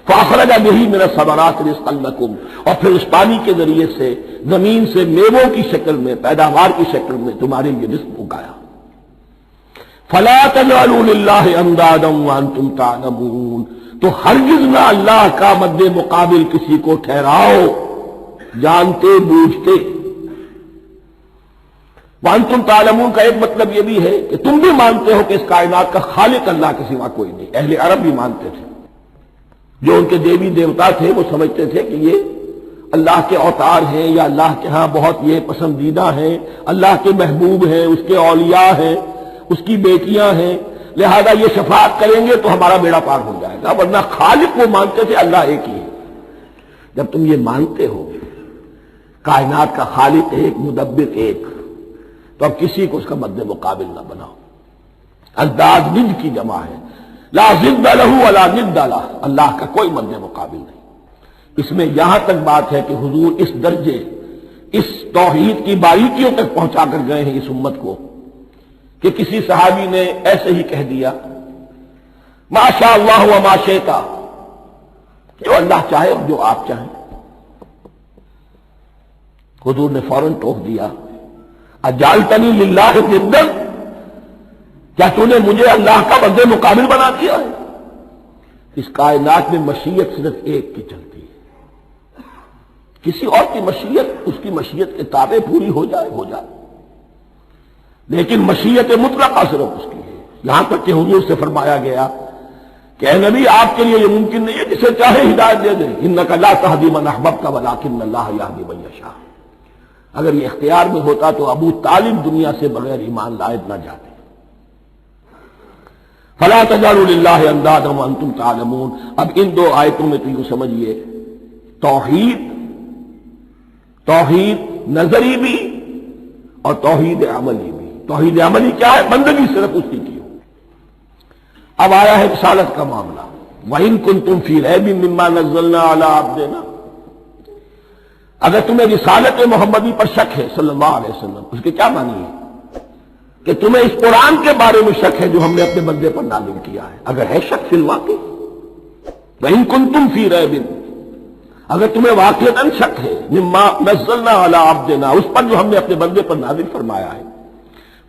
فاخرج به من الثمرات رزقا لکم، اور پھر اس پانی کے ذریعے سے زمین سے میووں کی شکل میں، پیداوار کی شکل میں تمہارے لیے رزق اگایا۔ فلا تجعلوا للہ اندادا وانتم تعلمون، تو ہرگز نہ اللہ کا مد مقابل کسی کو ٹھہراؤ جانتے بوجھتے۔ وانتم تعلمون کا ایک مطلب یہ بھی ہے کہ تم بھی مانتے ہو کہ اس کائنات کا خالق اللہ کے سوا کوئی نہیں۔ اہل عرب بھی مانتے تھے، جو ان کے دیوی دیوتا تھے وہ سمجھتے تھے کہ یہ اللہ کے اوتار ہیں، یا اللہ کے ہاں بہت یہ پسندیدہ ہیں، اللہ کے محبوب ہیں، اس کے اولیاء ہیں، اس کی بیٹیاں ہیں، لہذا یہ شفاعت کریں گے تو ہمارا بیڑا پار ہو جائے گا۔ ورنہ خالق وہ مانتے تھے اللہ ایک ہی ہے۔ جب تم یہ مانتے ہو کائنات کا خالق ایک، مدبر ایک، تو اب کسی کو اس کا مد مقابل نہ بناؤ۔ انداز ند کی جمع ہے، لا ضد لہ ولا ند لہ، اللہ کا کوئی مد مقابل نہیں۔ اس میں یہاں تک بات ہے کہ حضور اس درجے، اس توحید کی باریکیوں تک پہنچا کر گئے ہیں اس امت کو کہ کسی صحابی نے ایسے ہی کہہ دیا ما شاء اللہ وما شئت، جو اللہ چاہے اور جو آپ چاہیں۔ حضور نے فوراً ٹوک دیا اجعلتنی للہ ندا، کیا تو نے مجھے اللہ کا مد مقابل بنا دیا ہے؟ اس کائنات میں مشیت صرف ایک کی چلتی ہے، کسی اور کی مشیت اس کی مشیت کے تابع پوری ہو جائے ہو جائے، لیکن مشیت مطلقہ صرف اس کی ہے۔ یہاں تک کہ حضور سے فرمایا گیا کہ اے نبی آپ کے لیے یہ ممکن نہیں ہے جسے چاہے ہدایت دے دے، انک لا تہدی من احببت ولکن اللہ یہدی من یشاء۔ اگر یہ اختیار میں ہوتا تو ابو طالب دنیا سے بغیر ایمان لائے نہ جاتے۔ فلا تجعلوا للہ اندادا وانتم تعلمون۔ اب ان دو آیتوں میں تو یوں سمجھیے توحید نظری بھی اور توحید عملی بھی۔ توحید عملی کیا ہے؟ بندگی صرف اس کی ہو۔ اب آیا ہے رسالت کا معاملہ. وَإِن كُنتُمْ فِي رَيْبٍ مِّمَّا نَزَّلْنَا عَلَىٰ عَبْدِنَا، اگر تمہیں رسالت محمدی پر شک ہے صلی اللہ علیہ وسلم، اس کے کیا معنی ہے؟ کہ تمہیں اس قرآن کے بارے میں شک ہے جو ہم نے اپنے بندے پر نازل کیا ہے. اگر ہے شک فی الواقع، وَإِن كُنتُمْ فِي رَيْبٍ، اگر تمہیں واقعتاً شک ہے مما نزلنا علی عبدنا، اس پر جو ہم نے اپنے بندے پر نازل فرمایا ہے،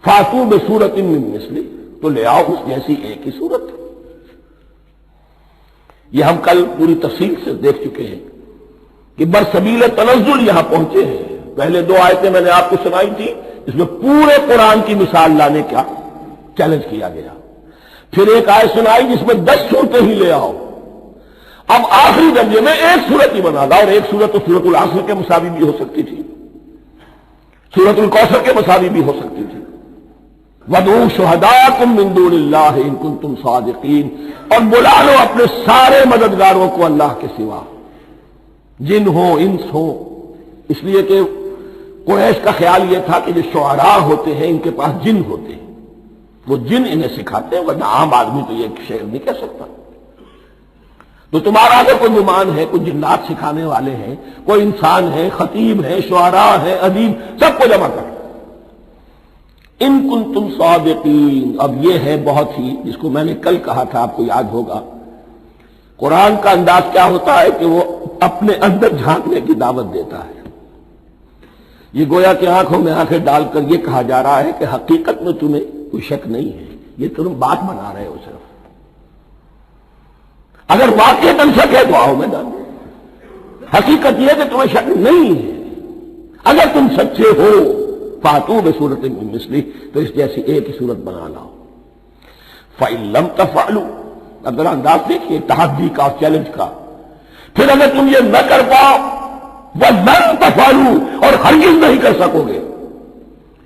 فاتوا بسورۃ من مثلہ، تو لے آؤ اس جیسی ایک ہی صورت. یہ ہم کل پوری تفصیل سے دیکھ چکے ہیں کہ برسبیل تنزل یہاں پہنچے ہیں. پہلے 2 آیتیں میں نے آپ کو سنائی تھی، اس میں پورے قرآن کی مثال لانے کا چیلنج کیا گیا. پھر ایک آیت سنائی جس میں 10 صورتیں ہی لے آؤ. اب آخری درجے میں ایک صورت ہی بنا لا، اور ایک صورت تو سورۃ العصر کے مساوی بھی ہو سکتی تھی، سورۃ الکوثر کے مساوی بھی ہو سکتی تھی. وَادْعُوا شُهَدَاءَكُم مِّن دُونِ اللَّهِ إِن كُنتُمْ صَادِقِينَ، اور بلا لو اپنے سارے مددگاروں کو اللہ کے سوا، جن ہو انس ہو. اس لیے کہ قریش کا خیال یہ تھا کہ جو شعراء ہوتے ہیں ان کے پاس جن ہوتے ہیں، وہ جن انہیں سکھاتے ہیں، ورنہ عام آدمی تو یہ شعر نہیں کہہ سکتا. تو تمہارا اگر کوئی گمان ہے کوئی جنات سکھانے والے ہیں، کوئی انسان ہے، خطیب ہے، شعراء ہے، ادیب، سب کو جمع کر. ان کنتم صادقین، اب یہ ہے بہت ہی، جس کو میں نے کل کہا تھا آپ کو یاد ہوگا، قرآن کا انداز کیا ہوتا ہے کہ وہ اپنے اندر جھانکنے کی دعوت دیتا ہے. یہ گویا کہ آنکھوں میں آنکھیں ڈال کر یہ کہا جا رہا ہے کہ حقیقت میں تمہیں کوئی شک نہیں ہے، یہ تم بات بنا رہے ہو صرف. اگر واقعتاً شک ہے تو آؤ میدان میں. حقیقت یہ ہے کہ تمہیں شک نہیں ہے. اگر تم سچے ہو فاتوا بسورۃ من مثلہ، تو اس جیسی ایک ہی صورت بنا لاؤ. فَإِن لَّمْ تَفْعَلُوا، اگر انداز دیکھیے تحدی کا اور چیلنج کا. پھر اگر تم یہ نہ کر پاؤ وَلَّن تَفْعَلُوا، اور ہرگز نہیں کر سکو گے.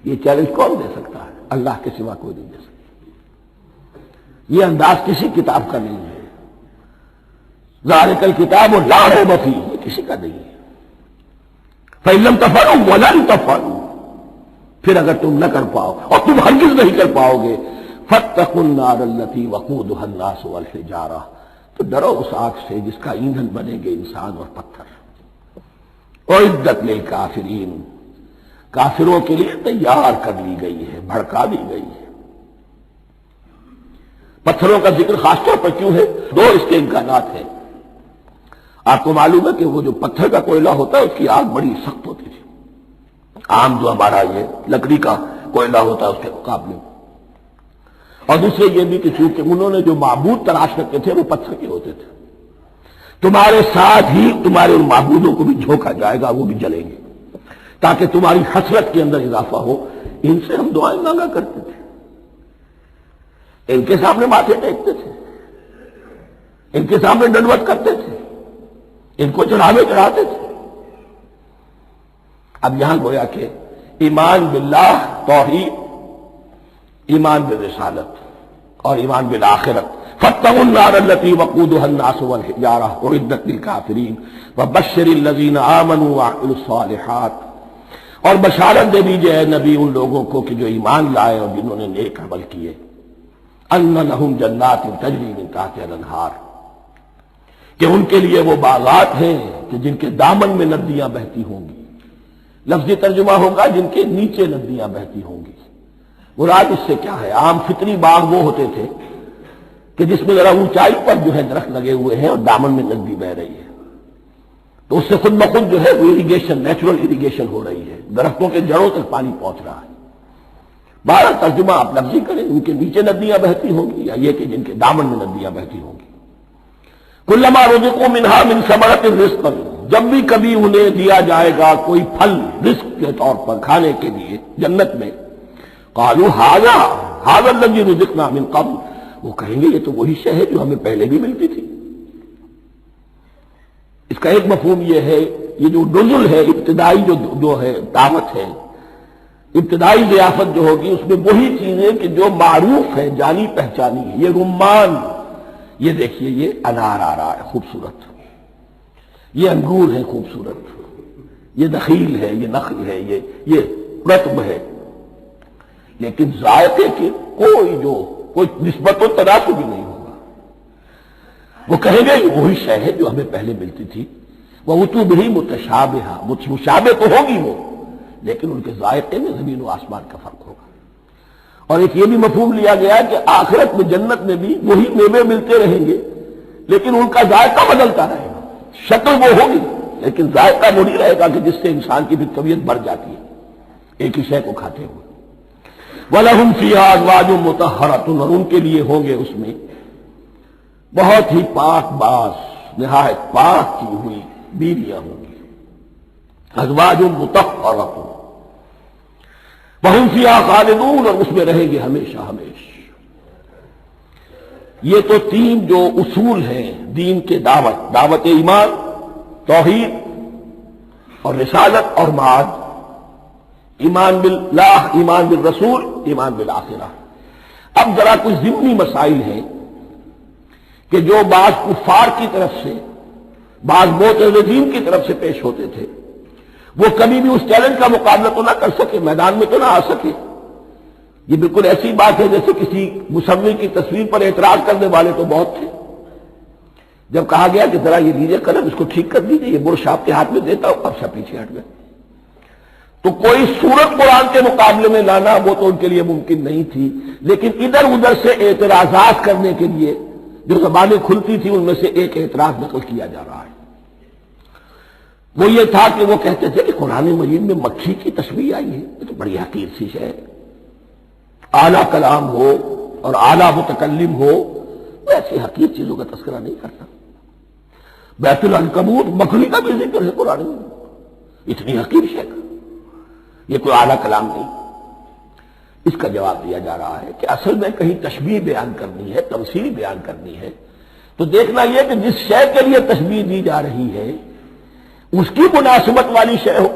یہ چیلنج کون دے سکتا ہے؟ اللہ کے سوا کوئی نہیں دے سکتا. یہ انداز کسی کتاب کا نہیں ہے. ذالک الکتاب لا ریب فیہ، یہ کسی کا نہیں ہے. فَإِن لَّمْ تَفْعَلُوا وَلَن تَفْعَلُوا، پھر اگر تم نہ کر پاؤ اور تم ہرگز نہیں کر پاؤ گے، فَاتَّقُوا النَّارَ الَّتِي وَقُودُهَا النَّاسُ وَالْحِجَارَةُ، تو ڈرو اس آگ سے جس کا ایندھن بنے گے انسان اور پتھر. اعدت للکافرین، کافروں کے لیے تیار کر لی گئی ہے، بھڑکا دی گئی ہے. پتھروں کا ذکر خاص طور پر کیوں ہے؟ 2 اس کے امکانات ہیں. آپ کو معلوم ہے کہ وہ جو پتھر کا کوئلہ ہوتا ہے اس کی آگ بڑی سخت ہوتی تھی، عام جو ہمارا یہ لکڑی کا کوئلہ ہوتا ہے اس کے مقابلے. اور دوسرے یہ بھی کہ چونکہ انہوں نے جو معبود تلاش کرتے تھے وہ پتھر کے ہوتے تھے، تمہارے ساتھ ہی تمہارے ان معبودوں کو بھی جھونکا جائے گا، وہ بھی جلیں گے، تاکہ تمہاری حسرت کے اندر اضافہ ہو. ان سے ہم دعائیں مانگا کرتے تھے، ان کے سامنے ماتھے ٹیکتے تھے، ان کے سامنے ڈنڈوت کرتے تھے، ان کو چڑھاوے چڑھاتے تھے. اب یہاں گویا کہ ایمان باللہ، توحید، ایمان بالرسالت اور ایمان بالآخرت. فاتقوا النار التي وقودها الناس والحجارة اعدت للكافرين وبشر الذين آمنوا وعملوا الصالحات، اور بشارت دے دیجئے اے نبی ان لوگوں کو کہ جو ایمان لائے اور جنہوں نے نیک عمل کیے، ان لهم جنات تجری من تحتها الانہار، کہ ان کے لیے وہ باغات ہیں کہ جن کے دامن میں ندیاں بہتی ہوں گی. لفظی ترجمہ ہوگا جن کے نیچے ندیاں بہتی ہوں گی. مراد اس سے کیا ہے؟ عام فطری باغ وہ ہوتے تھے کہ جس میں ذرا اونچائی پر جو ہے درخت لگے ہوئے ہیں اور دامن میں ندی بہ رہی ہے، تو اس سے خود بخود جو ہے وہ اریگیشن، نیچرل اریگیشن ہو رہی ہے، درختوں کے جڑوں تک پانی پہنچ رہا ہے. 12 ترجمہ آپ لفظی کریں، ان کے نیچے ندیاں بہتی ہوں گی، یا یہ کہ جن کے دامن میں ندیاں بہتی ہوں گی. کلما رزقوا منها من ثمرۃ رزقا، جب بھی کبھی انہیں دیا جائے گا کوئی پھل رزق کے طور پر کھانے کے لیے جنت میں، قالوا هذا الذي رزقنا من قبل، وہ کہیں گے یہ تو وہی شے ہے جو ہمیں پہلے بھی ملتی تھی. اس کا ایک مفہوم یہ ہے، یہ جو نزل ہے، ابتدائی جو ہے دعوت ہے، ابتدائی ضیافت جو ہوگی اس میں وہی چیزیں کہ جو معروف ہے، جانی پہچانی ہے. یہ رمان، یہ دیکھیے یہ انار آ رہا ہے خوبصورت، یہ انگور ہے خوبصورت، یہ نخیل ہے، یہ نخل ہے، یہ رطب ہے، لیکن ذائقے کی کوئی نسبت و تناسب بھی نہیں ہو. وہ کہیں گے وہی شے ہے جو ہمیں پہلے ملتی تھی، وہ اتو بھی متشابہ، مشابہ تو ہوگی وہ، لیکن ان کے ذائقے میں زمین و آسمان کا فرق ہوگا۔ اور ایک یہ بھی مفہوم لیا گیا کہ آخرت میں جنت میں بھی وہی میوے ملتے رہیں گے، لیکن ان کا ذائقہ بدلتا رہے گا، شکل وہ ہوگی لیکن ذائقہ وہ نہیں رہے گا کہ جس سے انسان کی بھی طبیعت بڑھ جاتی ہے ایک ہی شے کو کھاتے ہوئے۔ وَلَهُمْ فِيهَا أَزْوَاجٌ مُطَهَّرَةٌ، اور ان کے لیے ہوں گے اس میں بہت ہی پاک باز، نہایت پاک کی ہوئی بیویاں ہوں گی۔ ازواج مطہرۃ وہم فیہا خالدون، اور اس میں رہیں گے ہمیشہ ہمیشہ۔ یہ تو تین جو اصول ہیں دین کے دعوت ایمان، توحید اور رسالت اور معاد، ایمان باللہ، ایمان بالرسول، ایمان بالآخرہ۔ اب ذرا کچھ ضمنی مسائل ہیں کہ جو بعض کفار کی طرف سے، بعض معتزلین کی طرف سے پیش ہوتے تھے، وہ کبھی بھی اس چیلنج کا مقابلہ تو نہ کر سکے، میدان میں تو نہ آ سکے۔ یہ بالکل ایسی بات ہے جیسے کسی مصور کی تصویر پر اعتراض کرنے والے تو بہت تھے، جب کہا گیا کہ ذرا یہ لیجیے قلم، اس کو ٹھیک کر دیجیے، یہ برش آپ کے ہاتھ میں دیتا ہوں، اب سب پیچھے ہٹ گئے۔ تو کوئی صورت قرآن کے مقابلے میں لانا وہ تو ان کے لیے ممکن نہیں تھی، لیکن ادھر ادھر سے اعتراضات کرنے کے لیے جو زبانیں کھلتی تھی ان میں سے ایک اعتراض نقل کیا جا رہا ہے۔ وہ یہ تھا کہ وہ کہتے تھے کہ قرآن مجید میں مکھی کی تشبیہ آئی ہے، یہ تو بڑی حقیر سی ہے، اعلیٰ کلام ہو اور اعلیٰ متکلم ہو، وہ ایسی حقیر چیزوں کا تذکرہ نہیں کرتا۔ بیت العنکبوت مکھی کا بھی ذکر ہے قرآن میں، اتنی حقیر شے کا، یہ کوئی اعلیٰ کلام نہیں۔ اس کا جواب دیا جا رہا ہے کہ اصل میں کہیں تشبیہ بیان کرنی ہے، تمثیل بیان کرنی ہے، تو دیکھنا یہ کہ جس شے کے لیے تشبیہ دی جا رہی ہے اس کی مناسبت والی شے ہو۔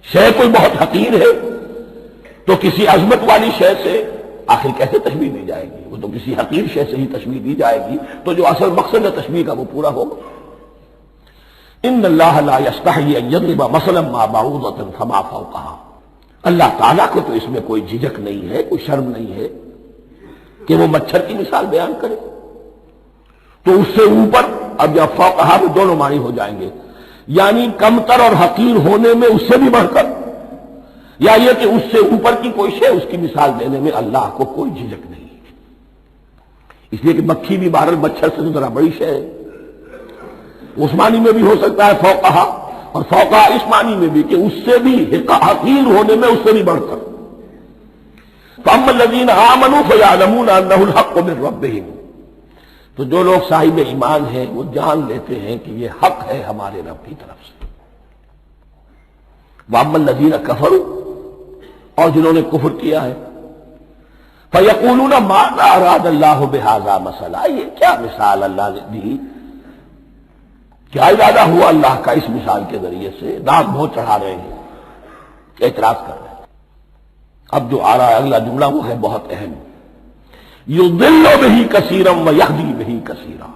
شے کوئی بہت حقیر ہے تو کسی عظمت والی شے سے آخر کیسے تشبیہ دی جائے گی؟ وہ تو کسی حقیر شے سے ہی تشبیہ دی جائے گی تو جو اصل مقصد ہے تشبیہ کا وہ پورا ہوگا۔ ان اللہ لا یستحیی ان یضرب مثلا ما بعوضۃ فما فوقها، اللہ تعالیٰ کو تو اس میں کوئی جھجک نہیں ہے، کوئی شرم نہیں ہے کہ وہ مچھر کی مثال بیان کرے، تو اس سے اوپر، اب یا فوقها میں دونوں معنی ہو جائیں گے، یعنی کمتر اور حقیر ہونے میں اس سے بھی بڑھ کر، یا یہ کہ اس سے اوپر کی کوئی شے اس کی مثال دینے میں اللہ کو کوئی جھجک نہیں، اس لیے کہ مکھی بھی بہرحال مچھر سے تو ذرا بڑی شے ہے۔ اس معنی میں بھی ہو سکتا ہے فوقها، اور فوقها اس معنی میں بھی کہ اس سے بھی حقیر ہونے میں اس سے بھی بڑھ کر۔ فَأَمَّا الَّذِينَ آمَنُوا فَيَعْلَمُونَ أَنَّهُ الْحَقُّ مِنْ رَبِّهِمْ، تو جو لوگ صاحب ایمان ہیں وہ جان لیتے ہیں کہ یہ حق ہے ہمارے رب کی طرف سے۔ وَأَمَّا الَّذِينَ كَفَرُوا، اور جنہوں نے کفر کیا ہے، فَيَقُولُونَ مَاذَا أَرَادَ اللَّهُ بِهَذَا مَثَلًا، یہ کیا مثال اللہ نے دی، کیا ارادہ ہوا اللہ کا اس مثال کے ذریعے سے؟ ناک منہ چڑھا رہے ہیں، اعتراض کر رہے ہیں۔ اب جو آ رہا ہے اگلا جملہ وہ ہے بہت اہم، یضل بہ کثیرا ویہدی بہ کثیرا،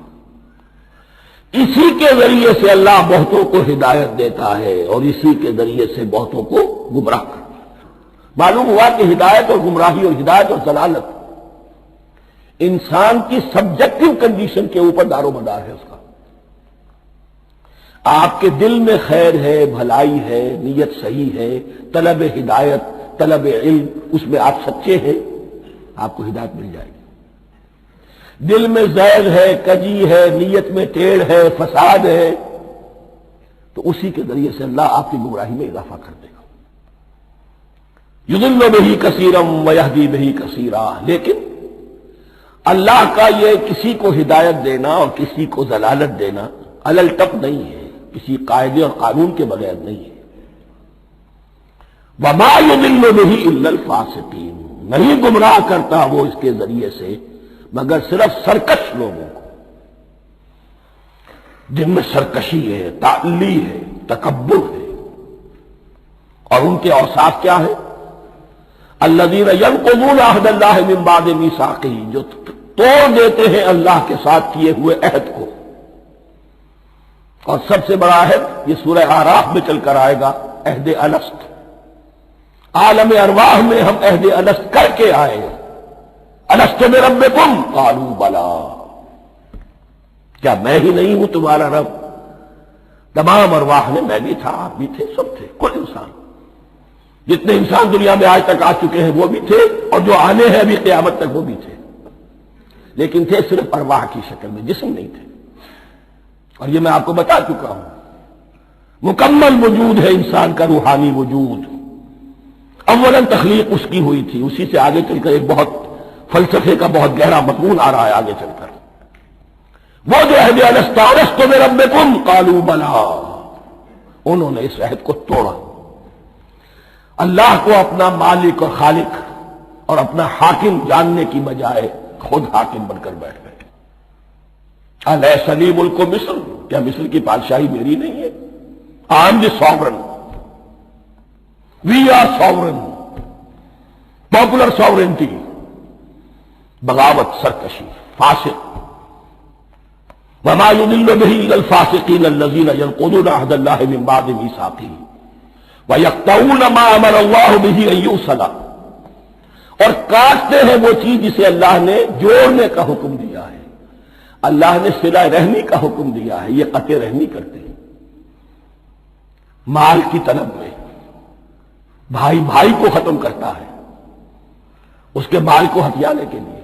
اسی کے ذریعے سے اللہ بہتوں کو ہدایت دیتا ہے اور اسی کے ذریعے سے بہتوں کو گمراہ کرتا ہے۔ معلوم ہوا کہ ہدایت اور گمراہی اور ہدایت اور ضلالت انسان کی سبجیکٹو کنڈیشن کے اوپر دار و مدار ہے۔ اس کا آپ کے دل میں خیر ہے، بھلائی ہے، نیت صحیح ہے، طلب ہدایت، طلب علم، اس میں آپ سچے ہیں، آپ کو ہدایت مل جائے گی۔ دل میں زیغ ہے، کجی ہے، نیت میں ٹیڑھ ہے، فساد ہے، تو اسی کے ذریعے سے اللہ آپ کی گمراہی میں اضافہ کر دے گا۔ یضل بہ کثیرا ویہدی بہ کثیرا، لیکن اللہ کا یہ کسی کو ہدایت دینا اور کسی کو ضلالت دینا علل ٹپ نہیں ہے، کسی قاعدے اور قانون کے بغیر نہیں ہے۔ وما یضل بہ الا الفاسقین، نہیں گمراہ کرتا وہ اس کے ذریعے سے مگر صرف سرکش لوگوں کو، جن میں سرکشی ہے، تعلی ہے، تکبر ہے، اور ان کے اوصاف کیا ہے؟ الذین ینقضون عہد اللہ من بعد میثاقہ، جو توڑ دیتے ہیں اللہ کے ساتھ کیے ہوئے عہد کو۔ اور سب سے بڑا عہد یہ سورہ اعراف میں چل کر آئے گا، عہد الست۔ عالم ارواح میں ہم عہد الست کر کے آئے، الست بربکم قالوا بلی، کیا میں ہی نہیں ہوں تمہارا رب؟ تمام ارواح نے، میں بھی تھا، آپ بھی تھے، سب تھے، کل انسان، جتنے انسان دنیا میں آج تک آ چکے ہیں وہ بھی تھے، اور جو آنے ہیں ابھی قیامت تک وہ بھی تھے، لیکن تھے صرف ارواح کی شکل میں، جسم نہیں تھے۔ اور یہ میں آپ کو بتا چکا ہوں، مکمل وجود ہے انسان کا روحانی وجود۔ اولاً تخلیق اس کی ہوئی تھی، اسی سے آگے چل کر ایک بہت فلسفے کا بہت گہرا مضمون آ رہا ہے آگے چل کر۔ وہ جو عہد الست بربکم قالوا بلا، انہوں نے اس عہد کو توڑا، اللہ کو اپنا مالک اور خالق اور اپنا حاکم جاننے کی بجائے خود حاکم بن کر بیٹھ گئے۔ الیس لی ملک مصر، کیا مصر کی بادشاہی میری نہیں ہے؟ I am the sovereign. We are sovereign. Popular sovereignty. بغاوت، سرکشی، فاسق۔ وما يضل به الا الفاسقين الذين ينقضون عهد الله من بعد ميثاقه ويقطعون ما امر الله به ان يوصل، اور کاٹتے ہیں وہ چیز جسے اللہ نے جوڑنے کا حکم دیا ہے۔ اللہ نے صلہ رحمی کا حکم دیا ہے، یہ قطع رحمی کرتے ہیں مال کی طلب میں۔ بھائی بھائی کو ختم کرتا ہے اس کے مال کو ہتھیانے کے لیے،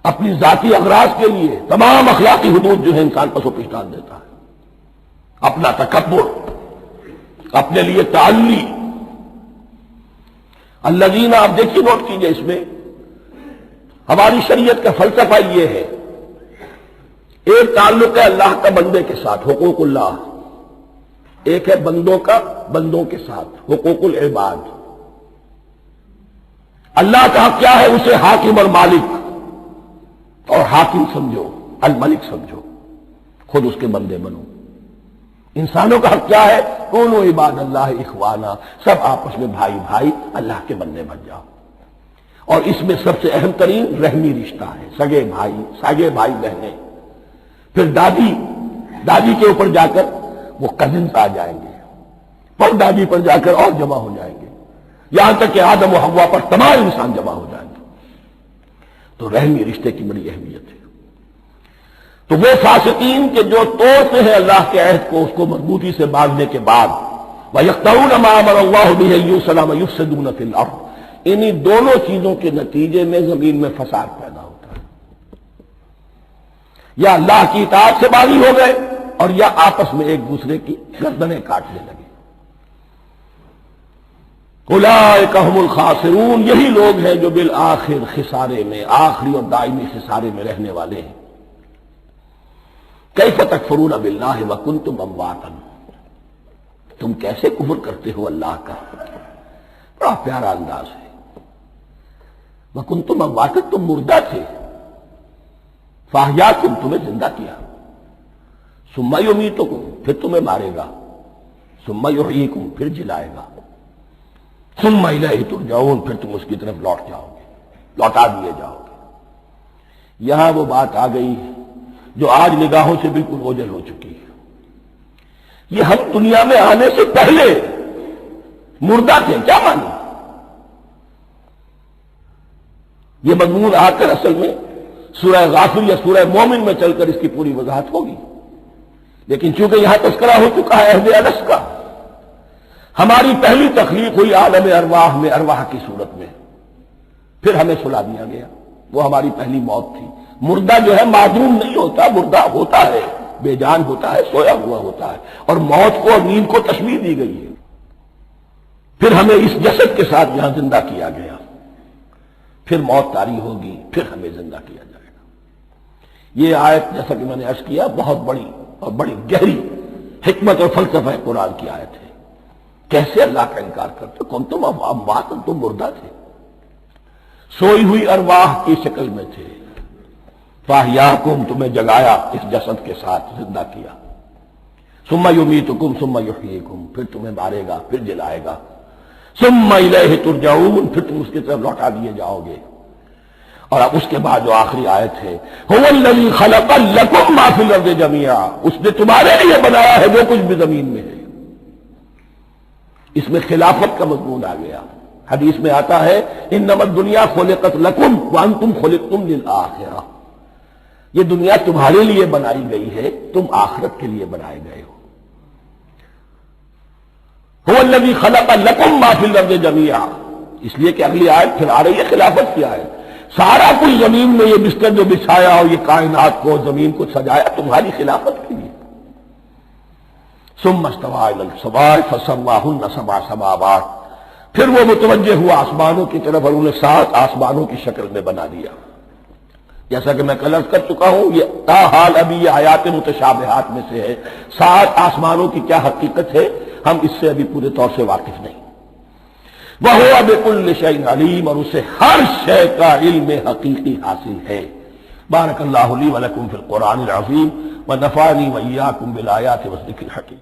اپنی ذاتی اغراض کے لیے تمام اخلاقی حدود جو ہے انسان پسو پیش ڈال دیتا ہے، اپنا تکبر، اپنے لیے تعلی۔ الذین، آپ دیکھیے نوٹ کیجئے، اس میں ہماری شریعت کا فلسفہ یہ ہے، ایک تعلق ہے اللہ کا بندے کے ساتھ، حقوق اللہ، ایک ہے بندوں کا بندوں کے ساتھ، حقوق العباد۔ اللہ کا حق کیا ہے؟ اسے حاکم اور مالک، اور حاکم سمجھو، الملک سمجھو، خود اس کے بندے بنو۔ انسانوں کا حق کیا ہے؟ کونوا عباد اللہ اخوانا، سب آپس میں بھائی بھائی اللہ کے بندے بن جاؤ۔ اور اس میں سب سے اہم ترین رحمی رشتہ ہے، سگے بھائی بہنیں، پھر دادی کے اوپر جا کر وہ کزنز آ جائیں گے، پر دادی پر جا کر اور جمع ہو جائیں گے، یہاں تک کہ آدم و حوا پر تمام انسان جمع ہو جائیں گے۔ تو رحمی رشتے کی بڑی اہمیت ہے۔ تو وہ فاسقین کے جو توڑتے ہیں اللہ کے عہد کو، اس کو مضبوطی سے باندھنے کے بعد، وَيَقْطَعُونَ مَا أَمَرَ اللَّهُ بِهِ أَن يُوصَلَ وَيُفْسِدُونَ فِي الْأَرْضِ، انہی دونوں چیزوں کے نتیجے میں زمین میں فساد پیدا ہوتا ہے، یا اللہ کی اطاعت سے باغی ہو گئے، اور یا آپس میں ایک دوسرے کی گردنیں کاٹنے لگے۔ اولئک ھم الخاسرون، یہی لوگ ہیں جو بالآخر خسارے میں، آخری اور دائمی خسارے میں رہنے والے ہیں۔ کیف تکفرون باللہ وکنتم امواتا، تم کیسے کفر کرتے ہو اللہ کا؟ بڑا پیارا انداز ہے۔ وکنتم امواتا، تم مردہ تھے، فاحیاکم، تمہیں زندہ کیا، ثم یمیتکم، پھر تمہیں مارے گا، ثم یحییکم، پھر جلائے گا، ثم الیہ ترجعون، پھر تم اس کی طرف لوٹ جاؤ گے، لوٹا دیے جاؤ گے۔ یہاں وہ بات آ گئی جو آج نگاہوں سے بالکل اوجھل ہو چکی ہے۔ یہ ہم دنیا میں آنے سے پہلے مردہ تھے، کیا مانی؟ یہ مضمون آ کر اصل میں سورہ غافر یا سورہ مومن میں چل کر اس کی پوری وضاحت ہوگی، لیکن چونکہ یہاں تذکرہ ہو چکا ہے عہد الست کا، ہماری پہلی تخلیق ہوئی عالم ارواح میں، ارواح کی صورت میں، پھر ہمیں سلا دیا گیا، وہ ہماری پہلی موت تھی۔ مردہ جو ہے معدوم نہیں ہوتا، مردہ ہوتا ہے، بے جان ہوتا ہے، سویا ہوا ہوتا ہے، اور موت کو اور نیند کو تشبیہ دی گئی ہے۔ پھر ہمیں اس جسد کے ساتھ یہاں زندہ کیا گیا، پھر موت طاری ہوگی، پھر ہمیں زندہ کیا جائے گا۔ یہ آیت جیسا کہ میں نے عرض کیا بہت بڑی اور بڑی گہری حکمت اور فلسفہ قرآن کی آیت ہے۔ کیسے اللہ کا انکار کرتے؟ کون تم اموات، تم مردہ تھے، سوئی ہوئی ارواح کی شکل میں تھے، فاحیاکم، تمہیں جگایا اس جسد کے ساتھ، زندہ کیا، ثم یمیتکم ثم یحییکم، پھر تمہیں مارے گا، پھر جلائے گا، ثم الیہ ترجعون، پھر تم اس کی طرف لوٹا دیے جاؤ گے۔ اور اب اس کے بعد جو آخری آیت ہے، هو الذی خلق لکم ما فی الارض جمیعا، اس نے تمہارے لیے بنایا ہے جو کچھ بھی زمین میں ہے۔ اس میں خلافت کا مضمون آ گیا۔ حدیث میں آتا ہے انما الدنیا خلقت لکم وانتم خلقتم للآخرہ، یہ دنیا تمہارے لیے بنائی گئی ہے، تم آخرت کے لیے بنائے گئے ہو۔ هو الذی خلق لکم ما فی الارض جمیعا، اس لیے کہ اگلی آیت پھر آ رہی ہے خلافت کی آیت، سارا کچھ زمین میں یہ بستر جو بچھایا اور یہ کائنات کو زمین کو سجایا تمہاری خلافت کے لیے۔ ثم استوى الى السماء فسواهن سبع سماوات، پھر وہ متوجہ ہوا آسمانوں کی طرف اور انہیں 7 آسمانوں کی شکل میں بنا دیا۔ جیسا کہ میں کل عرض کر چکا ہوں، یہ تاحال ابھی یہ آیات متشابہات میں سے ہے، 7 آسمانوں کی کیا حقیقت ہے ہم اس سے ابھی پورے طور سے واقف نہیں۔ وَهُوَ بِكُلِّ شَيْءٍ عَلِيمٌ، اور اسے ہر شے کا علم حقیقی حاصل ہے۔ بارک اللہ لی ولکم فی القرآن العظیم ونفعنی وإیاکم بالآیات والذکر الحکیم۔